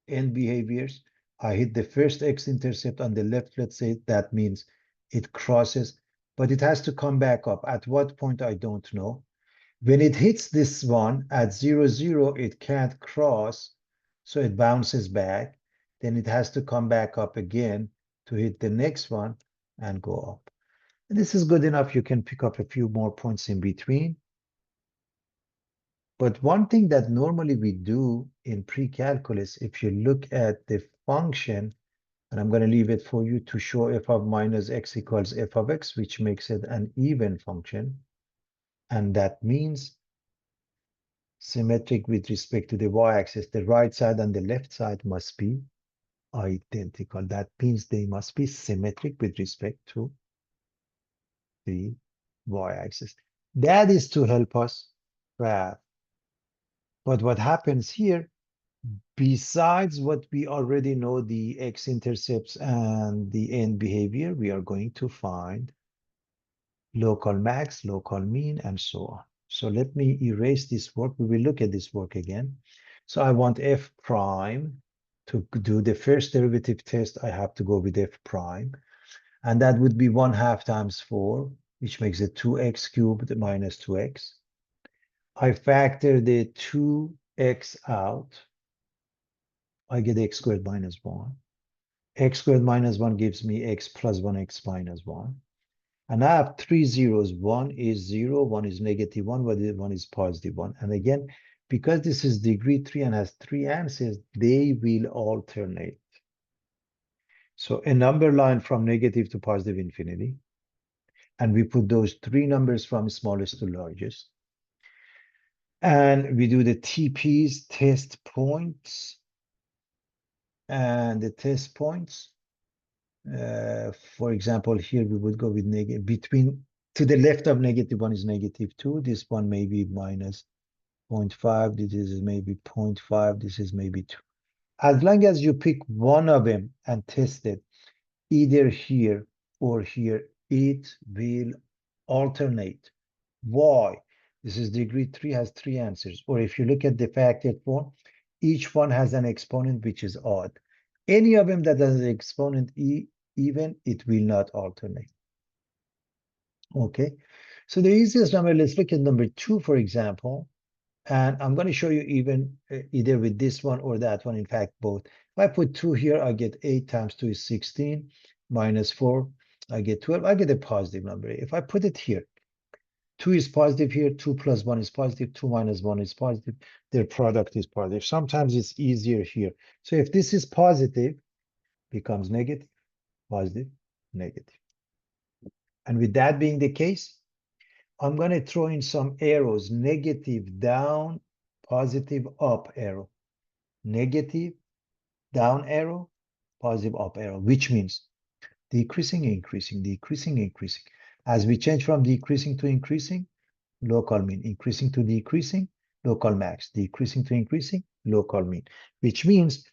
end behaviors. I hit the first x-intercept on the left, let's say that means it crosses. but it has to come back up. At what point, I don't know. When it hits this one at 0, 0, it can't cross, so it bounces back. Then it has to come back up again to hit the next one and go up. And this is good enough. You can pick up a few more points in between. But one thing that normally we do in pre-calculus, if you look at the function, and I'm going to leave it for you to show f of minus x equals f of x, which makes it an even function. And that means symmetric with respect to the y-axis. The right side and the left side must be identical. That means they must be symmetric with respect to the y-axis. That is to help us graph. But what happens here, besides what we already know, the x-intercepts and the end behavior, we are going to find local max, local mean, and so on. So let me erase this work. We will look at this work again. So I want f prime. To do the first derivative test, I have to go with f prime. And that would be 1/2 times 4, which makes it 2x cubed minus 2x. I factor the 2x out. I get x squared minus 1. X squared minus 1 gives me x plus 1x minus 1. And I have three zeros. One is 0, one is negative 1, one is positive 1. And again, because this is degree 3 and has 3 answers, they will alternate. So a number line from negative to positive infinity. And we put those 3 numbers from smallest to largest. And we do the TPs, test points. And the test points, for example, here we would go with negative between, to the left of negative 1 is negative 2. This one may be minus 0.5. This is maybe 0.5. This is maybe 2. As long as you pick one of them and test it, either here or here, it will alternate. Why? This is degree 3 has 3 answers. Or if you look at the factored form, each one has an exponent which is odd. Any of them that has an exponent even, it will not alternate. Okay, so the easiest number, let's look at number 2, for example. And I'm going to show you even either with this one or that one, in fact, both. If I put 2 here, I get 8 times 2 is 16, minus 4, I get 12. I get a positive number. If I put it here, 2 is positive here, 2 plus 1 is positive, 2 minus 1 is positive, their product is positive. Sometimes it's easier here. So if this is positive, becomes negative, positive, negative. And with that being the case, I'm going to throw in some arrows, negative down, positive up arrow, negative down arrow, positive up arrow, which means decreasing, increasing, decreasing, increasing. As we change from decreasing to increasing, local mean, increasing to decreasing, local max, decreasing to increasing, local mean, which means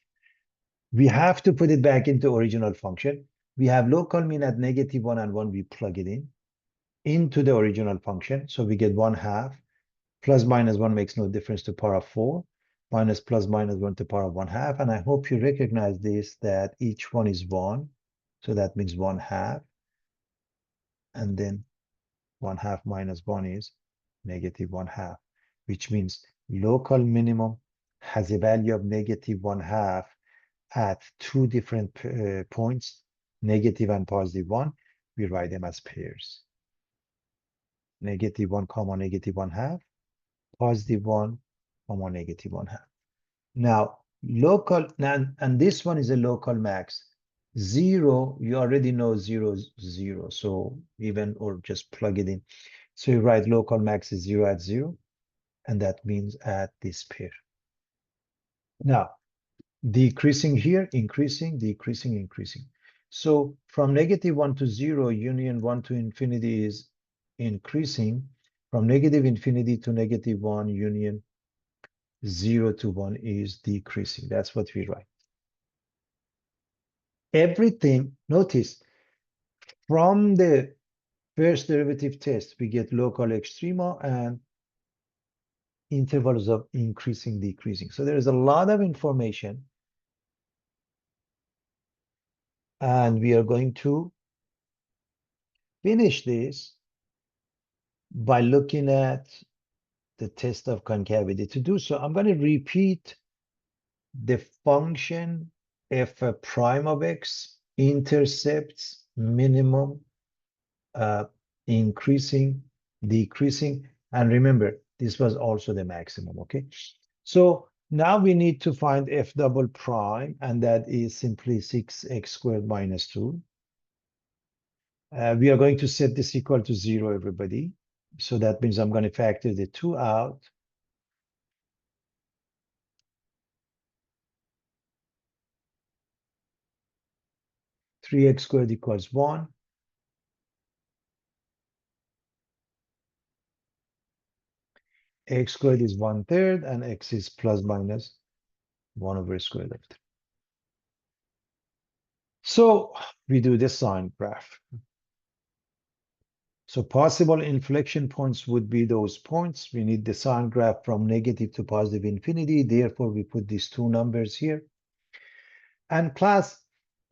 we have to put it back into original function. We have local mean at negative 1 and 1, we plug it in into the original function. So we get 1/2. Plus minus 1 makes no difference to power of 4. Minus plus minus 1 to power of 1/2. And I hope you recognize this, that each one is 1. So that means 1/2. And then 1/2 minus 1 is negative 1/2, which means local minimum has a value of negative 1/2 at 2 different points, negative and positive 1. We write them as pairs. Negative 1 comma negative 1/2, positive 1 comma negative 1/2. Now, local, and this one is a local max. 0, you already know 0 is 0, so even, or just plug it in. So you write local max is 0 at 0, and that means at this pair. Now, decreasing here, increasing, decreasing, increasing. So from negative 1 to 0, union 1 to infinity is increasing. From negative infinity to negative 1, union 0 to 1 is decreasing. That's what we write. Everything, notice, from the first derivative test, we get local extrema and intervals of increasing, decreasing. So there is a lot of information. And we are going to finish this by looking at the test of concavity. To do so, I'm going to repeat the function f prime of x intercepts minimum, increasing, decreasing. And remember, this was also the maximum, okay? So now we need to find f double prime, and that is simply 6x squared minus 2. We are going to set this equal to 0, everybody. So that means I'm going to factor the 2 out. 3x squared equals 1. X squared is 1/3, and x is plus minus 1 over square root of 3. So we do the sign graph. So possible inflection points would be those points. We need the sign graph from negative to positive infinity. Therefore, we put these two numbers here. And class,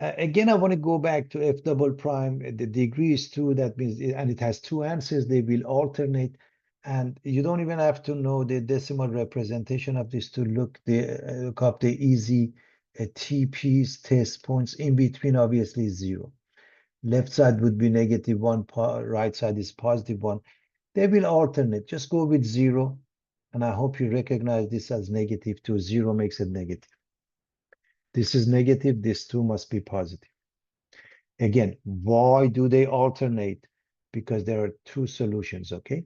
again, I want to go back to f double prime. The degree is 2. That means, and it has two answers. They will alternate. And you don't even have to know the decimal representation of this to look up the easy TPs, test points. In between, obviously, 0. Left side would be -1, right side is +1. They will alternate. Just go with 0. And I hope you recognize this as -2. 0 makes it negative. This is negative. This 2 must be positive. Again, why do they alternate? Because there are two solutions, okay?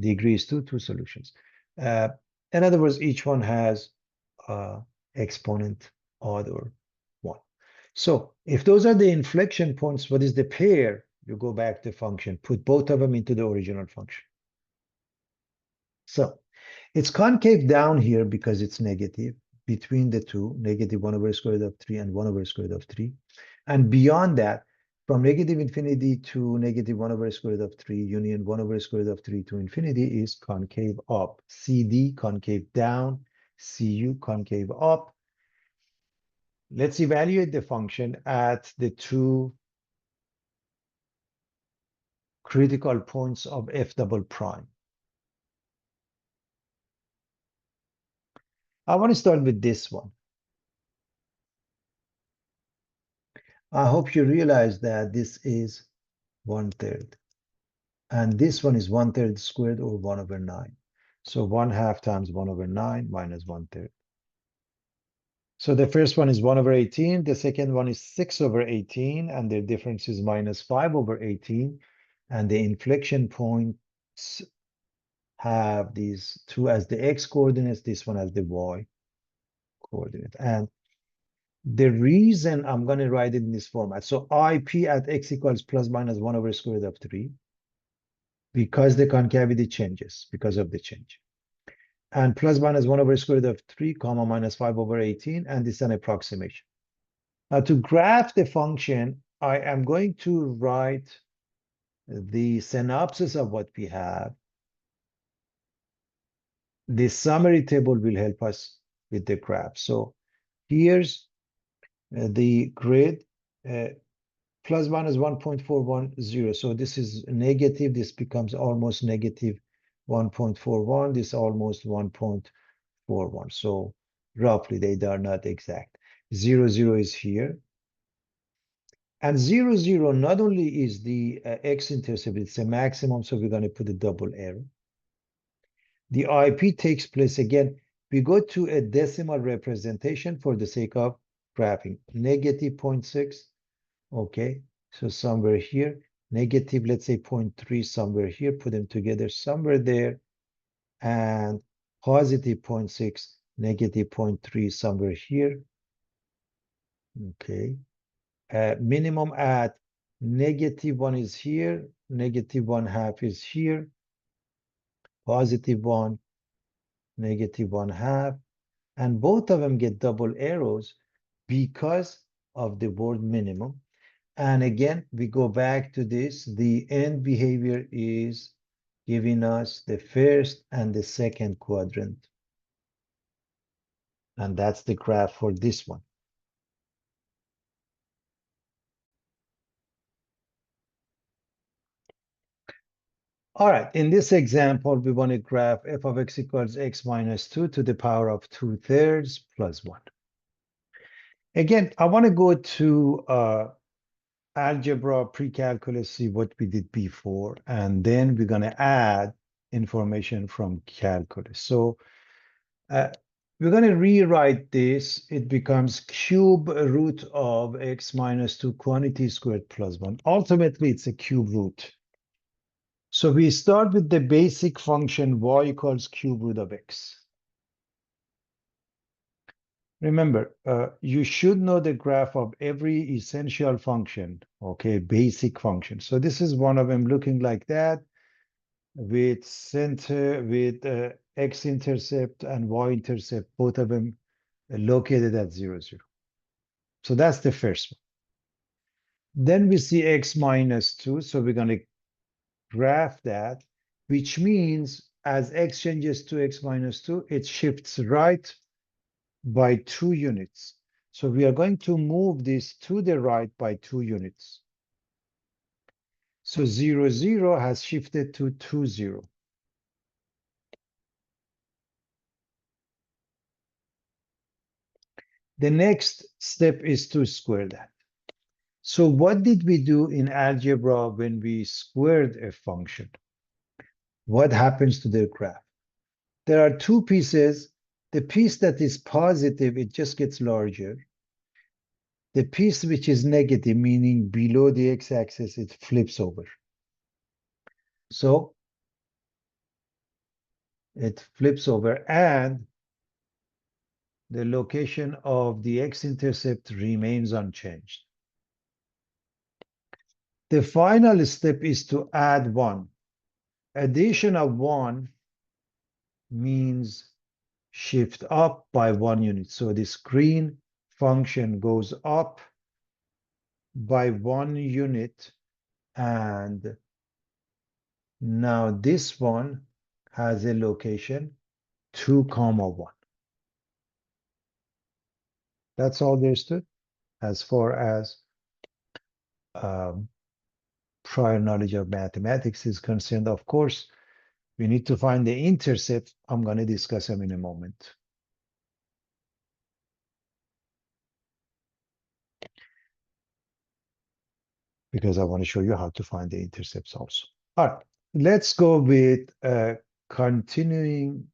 Degree is two solutions. Uh, in other words, each one has exponent odd or 1. So if those are the inflection points, what is the pair? You go back to function, put both of them into the original function. So it's concave down here because it's negative between the two, -1 over square root of 3 and 1 over square root of 3. And beyond that, from negative infinity to -1 over square root of 3, union 1 over square root of 3 to infinity is concave up. CD, concave down, CU, concave up. Let's evaluate the function at the two critical points of f double prime. I want to start with this one. I hope you realize that this is 1/3. And this one is 1/3 squared or 1 over 9. So 1/2 times 1 over 9 minus 1/3. So the first one is 1 over 18. The second one is 6 over 18. And the difference is minus 5 over 18. And the inflection points have these two as the x coordinates, this one as the y coordinate. And the reason I'm going to write it in this format. So IP at x equals plus minus 1 over square root of 3. Because the concavity changes, because of the change. And plus minus 1 over square root of 3, comma, minus 5 over 18, and this is an approximation. Now, to graph the function, I am going to write the synopsis of what we have. The summary table will help us with the graph. So here's the grid, plus minus 1.410. So this is negative. This becomes almost negative 1.41. This almost 1.41. So roughly, they are not exact. 0, 0 is here. And 0, 0 not only is the x-intercept, it's a maximum, so we're going to put a double arrow. The IP takes place again. We go to a decimal representation for the sake of graphing. Negative 0.6, okay, so somewhere here. Negative, let's say 0.3 somewhere here. Put them together somewhere there. And positive 0.6, negative 0.3 somewhere here. Okay. Minimum at -1 is here, -1/2 is here, +1, -1/2, and both of them get double arrows because of the word minimum. And again, we go back to this. The end behavior is giving us the first and the second quadrant. And that's the graph for this one. All right, in this example, we want to graph f of x equals x minus 2 to the power of 2/3 plus 1. Again, I want to go to algebra, pre-calculus, see what we did before, and then we're going to add information from calculus. So we're going to rewrite this. It becomes cube root of x minus 2 quantity squared plus 1. Ultimately, it's a cube root. So we start with the basic function y equals cube root of x. Remember, you should know the graph of every essential function, okay, basic function. So this is one of them looking like that with center, with x-intercept and y-intercept, both of them located at 0, 0. So that's the first one. Then we see x minus 2, so we're going to graph that, which means as x changes to x minus 2, it shifts right by 2 units. So we are going to move this to the right by 2 units. So 0, 0 has shifted to 2, 0. The next step is to square that. So what did we do in algebra when we squared a function? What happens to the graph? There are two pieces. The piece that is positive, it just gets larger. The piece which is negative, meaning below the x-axis, it flips over. So it flips over, and the location of the x-intercept remains unchanged. The final step is to add 1. Addition of 1 means shift up by 1 unit. So this green function goes up by 1 unit, and now this one has a location 2, 1. That's all there is to it as far as prior knowledge of mathematics is concerned. Of course, we need to find the intercept. I'm going to discuss them in a moment. Because I want to show you how to find the intercepts also. All right, let's go with continuing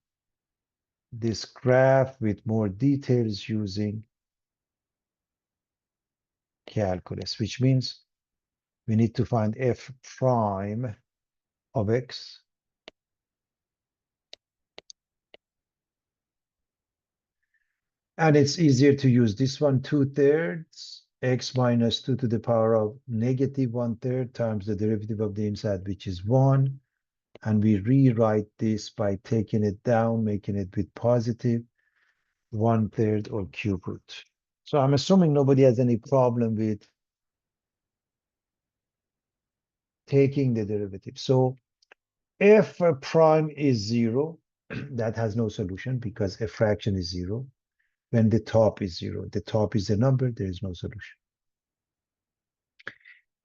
this graph with more details using calculus, which means we need to find f prime of x. And it's easier to use this one, 2/3 x minus 2 to the power of negative 1/3 times the derivative of the inside, which is 1. And we rewrite this by taking it down, making it with positive 1/3 or cube root. So I'm assuming nobody has any problem with taking the derivative. So f prime is 0, that has no solution because a fraction is 0. When the top is 0, the top is a number, there is no solution.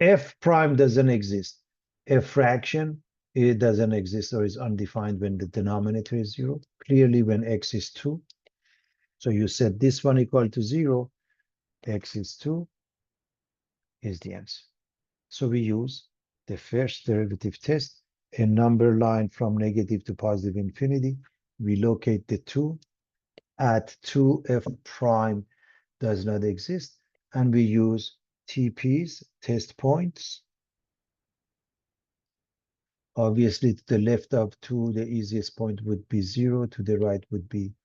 F prime doesn't exist. A fraction, it doesn't exist or is undefined when the denominator is 0. Clearly when x is 2. So you set this one equal to 0, x is 2 is the answer. So we use the first derivative test, a number line from negative to positive infinity. We locate the 2 at 2 f prime does not exist, and we use TPs, test points. Obviously, to the left of 2, the easiest point would be 0. To the right would be,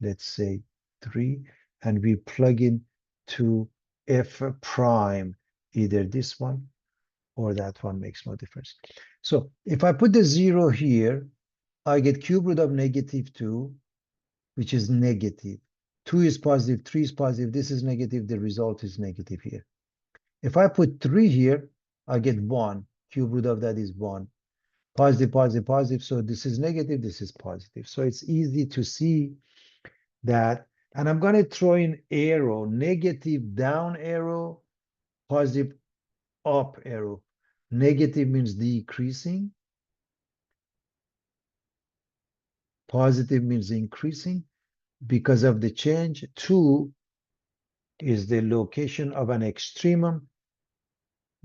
let's say, 3. And we plug in to f prime, either this one or that one, makes no difference. So if I put the 0 here, I get cube root of negative 2, which is negative. 2 is positive, 3 is positive, this is negative, the result is negative here. If I put 3 here, I get 1. Cube root of that is 1. Positive, positive, positive. So this is negative, this is positive. So it's easy to see that. And I'm going to throw in arrow, negative down arrow, positive up arrow. Negative means decreasing. Positive means increasing because of the change. 2 is the location of an extremum,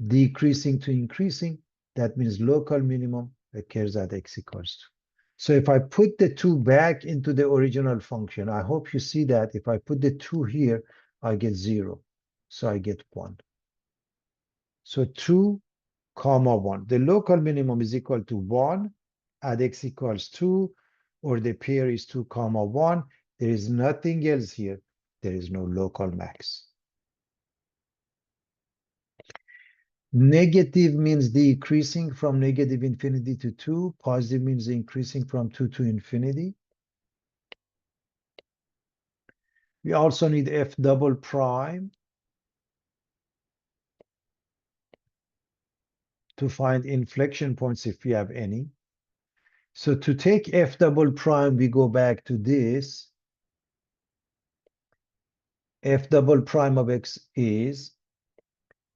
decreasing to increasing. That means local minimum occurs at x equals 2. So if I put the 2 back into the original function, I hope you see that if I put the 2 here, I get 0. So I get 1. So 2, comma 1. The local minimum is equal to 1 at x equals 2, or the pair is 2, comma 1. There is nothing else here. There is no local max. Negative means decreasing from negative infinity to 2. Positive means increasing from 2 to infinity. We also need f double prime to find inflection points if we have any. So to take f double prime, we go back to this. F double prime of x is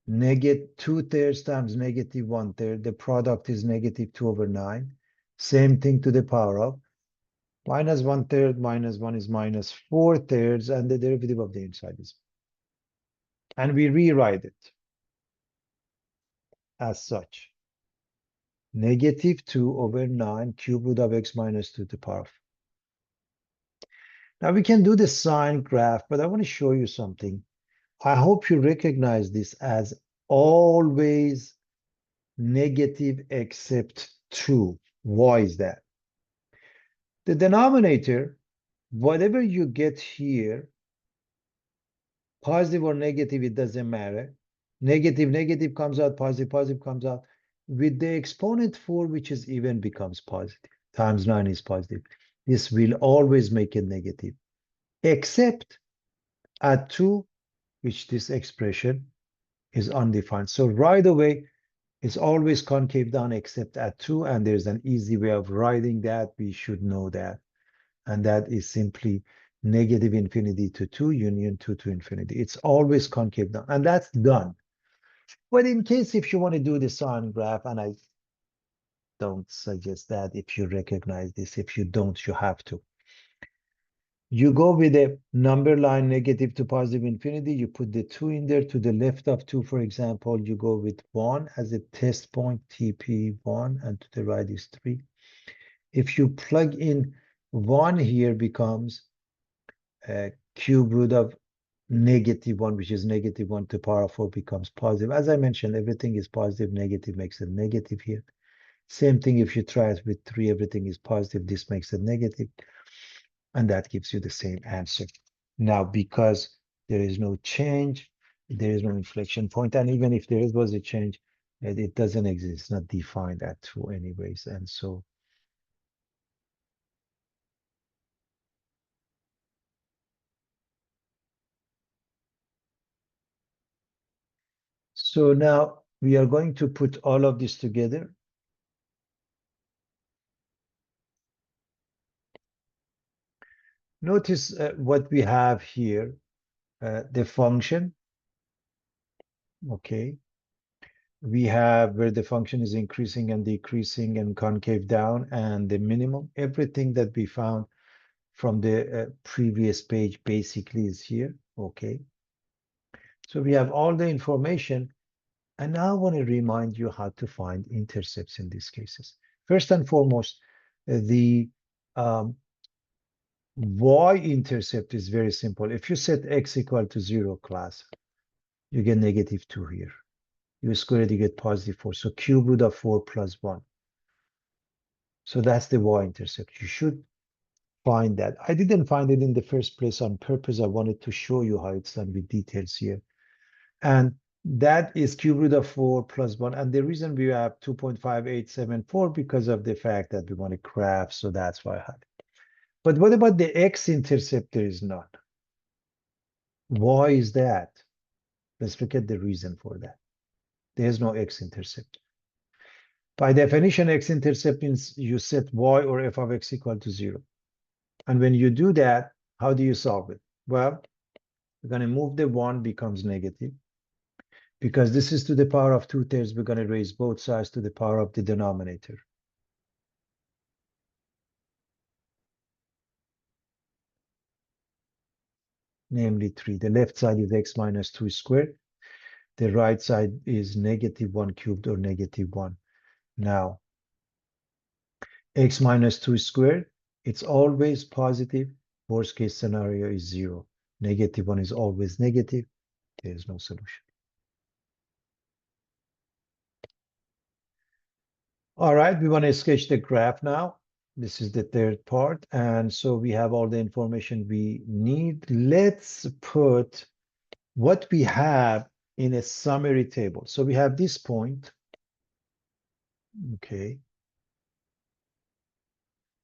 negative 2/3 times negative 1/3. The product is negative 2/9. Same thing to the power of minus 1/3 minus 1 is minus 4/3, and the derivative of the inside is. And we rewrite it as such. Negative 2/9 cube root of x minus 2 to the power of. Now we can do the sine graph, but I want to show you something. I hope you recognize this as always negative except 2. Why is that? The denominator, whatever you get here, positive or negative, it doesn't matter. Negative, negative comes out, positive, positive comes out. With the exponent 4, which is even, becomes positive. Times 9 is positive. This will always make it negative, except at 2, which this expression is undefined. So right away, it's always concave down except at 2, and there's an easy way of writing that. We should know that. And that is simply negative infinity to 2 union 2 to infinity. It's always concave down, and that's done. But in case if you want to do the sine graph, and I don't suggest that if you recognize this, if you don't, you have to. You go with a number line negative to positive infinity, you put the 2 in there. To the left of 2, for example, you go with 1 as a test point, TP1, and to the right is 3. If you plug in 1 here, becomes cube root of negative 1, which is negative 1 to the power of 4, becomes positive. As I mentioned, everything is positive. Negative makes it negative here. Same thing if you try it with 3, everything is positive. This makes it negative. And that gives you the same answer. Now, because there is no change, there is no inflection point, and even if there was a change, it doesn't exist, it's not defined at 2 anyways. And so now we are going to put all of this together. Notice what we have here, the function, okay? We have where the function is increasing and decreasing and concave down, and the minimum. Everything that we found from the previous page basically is here, okay? So we have all the information, and now I want to remind you how to find intercepts in these cases. First and foremost, the y-intercept is very simple. If you set x equal to 0 class, you get negative 2 here. You square it, you get positive 4. So cube root of 4 plus 1. So that's the y-intercept. You should find that. I didn't find it in the first place on purpose. I wanted to show you how it's done with details here. And that is cube root of 4 plus 1. And the reason we have 2.5874 because of the fact that we want to graph. So that's why I had it. But what about the x-intercept? There is none. Why is that? Let's look at the reason for that. There's no x-intercept. By definition, x-intercept means you set y or f of x equal to 0. And when you do that, how do you solve it? Well, we're going to move the 1 becomes negative. Because this is to the power of 2/3, we're going to raise both sides to the power of the denominator. namely 3. The left side is x minus 2 squared. The right side is negative 1 cubed or negative 1. Now, x minus 2 squared, it's always positive. Worst case scenario is 0. Negative 1 is always negative. There is no solution. All right, we want to sketch the graph now. This is the third part. And so we have all the information we need. Let's put what we have in a summary table. So we have this point. Okay.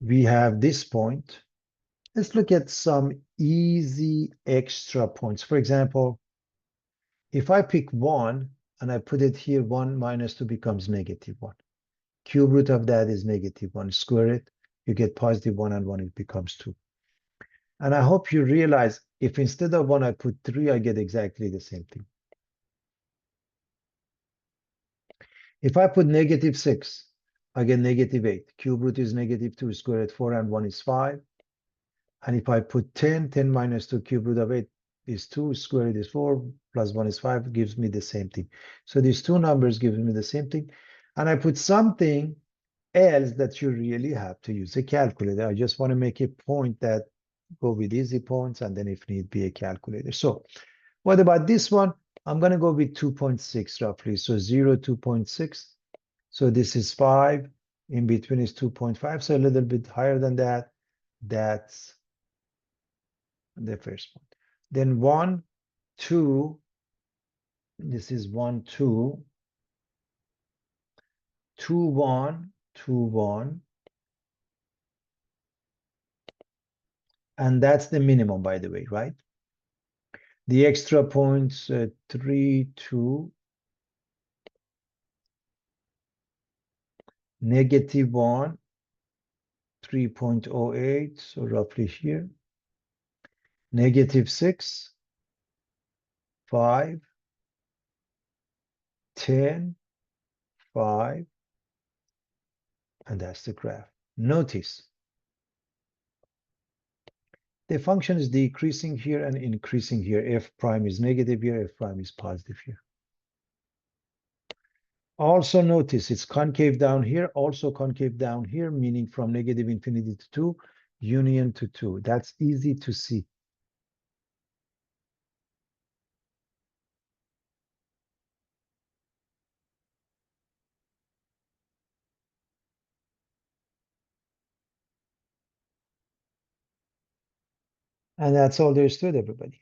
We have this point. Let's look at some easy extra points. For example, if I pick 1 and I put it here, 1 minus 2 becomes negative 1. Cube root of that is negative 1. Square it, you get positive 1 and 1, it becomes 2. And I hope you realize if instead of 1 I put 3, I get exactly the same thing. If I put negative 6, I get negative 8. Cube root is negative 2. Square it, 4 and 1 is 5. And if I put 10, 10 minus 2 cube root of 8 is 2, square it is 4, plus 1 is 5, gives me the same thing. So these two numbers give me the same thing. And I put something else that you really have to use a calculator. I just want to make a point that go with easy points and then if need be a calculator. So what about this one? I'm going to go with 2.6 roughly. So 0, 2.6. So this is 5. In between is 2.5. So a little bit higher than that. That's the first point. Then 1, 2. This is 1, 2. 2, 1, 2, 1. And that's the minimum, by the way, right? The extra points, 3, 2, negative 1, 3.08, so roughly here. Negative 6, 5, 10, 5, and that's the graph. Notice the function is decreasing here and increasing here. F prime is negative here, F prime is positive here. Also notice it's concave down here, also concave down here, meaning from negative infinity to 2, union to 2. That's easy to see. And that's all there is to it, everybody.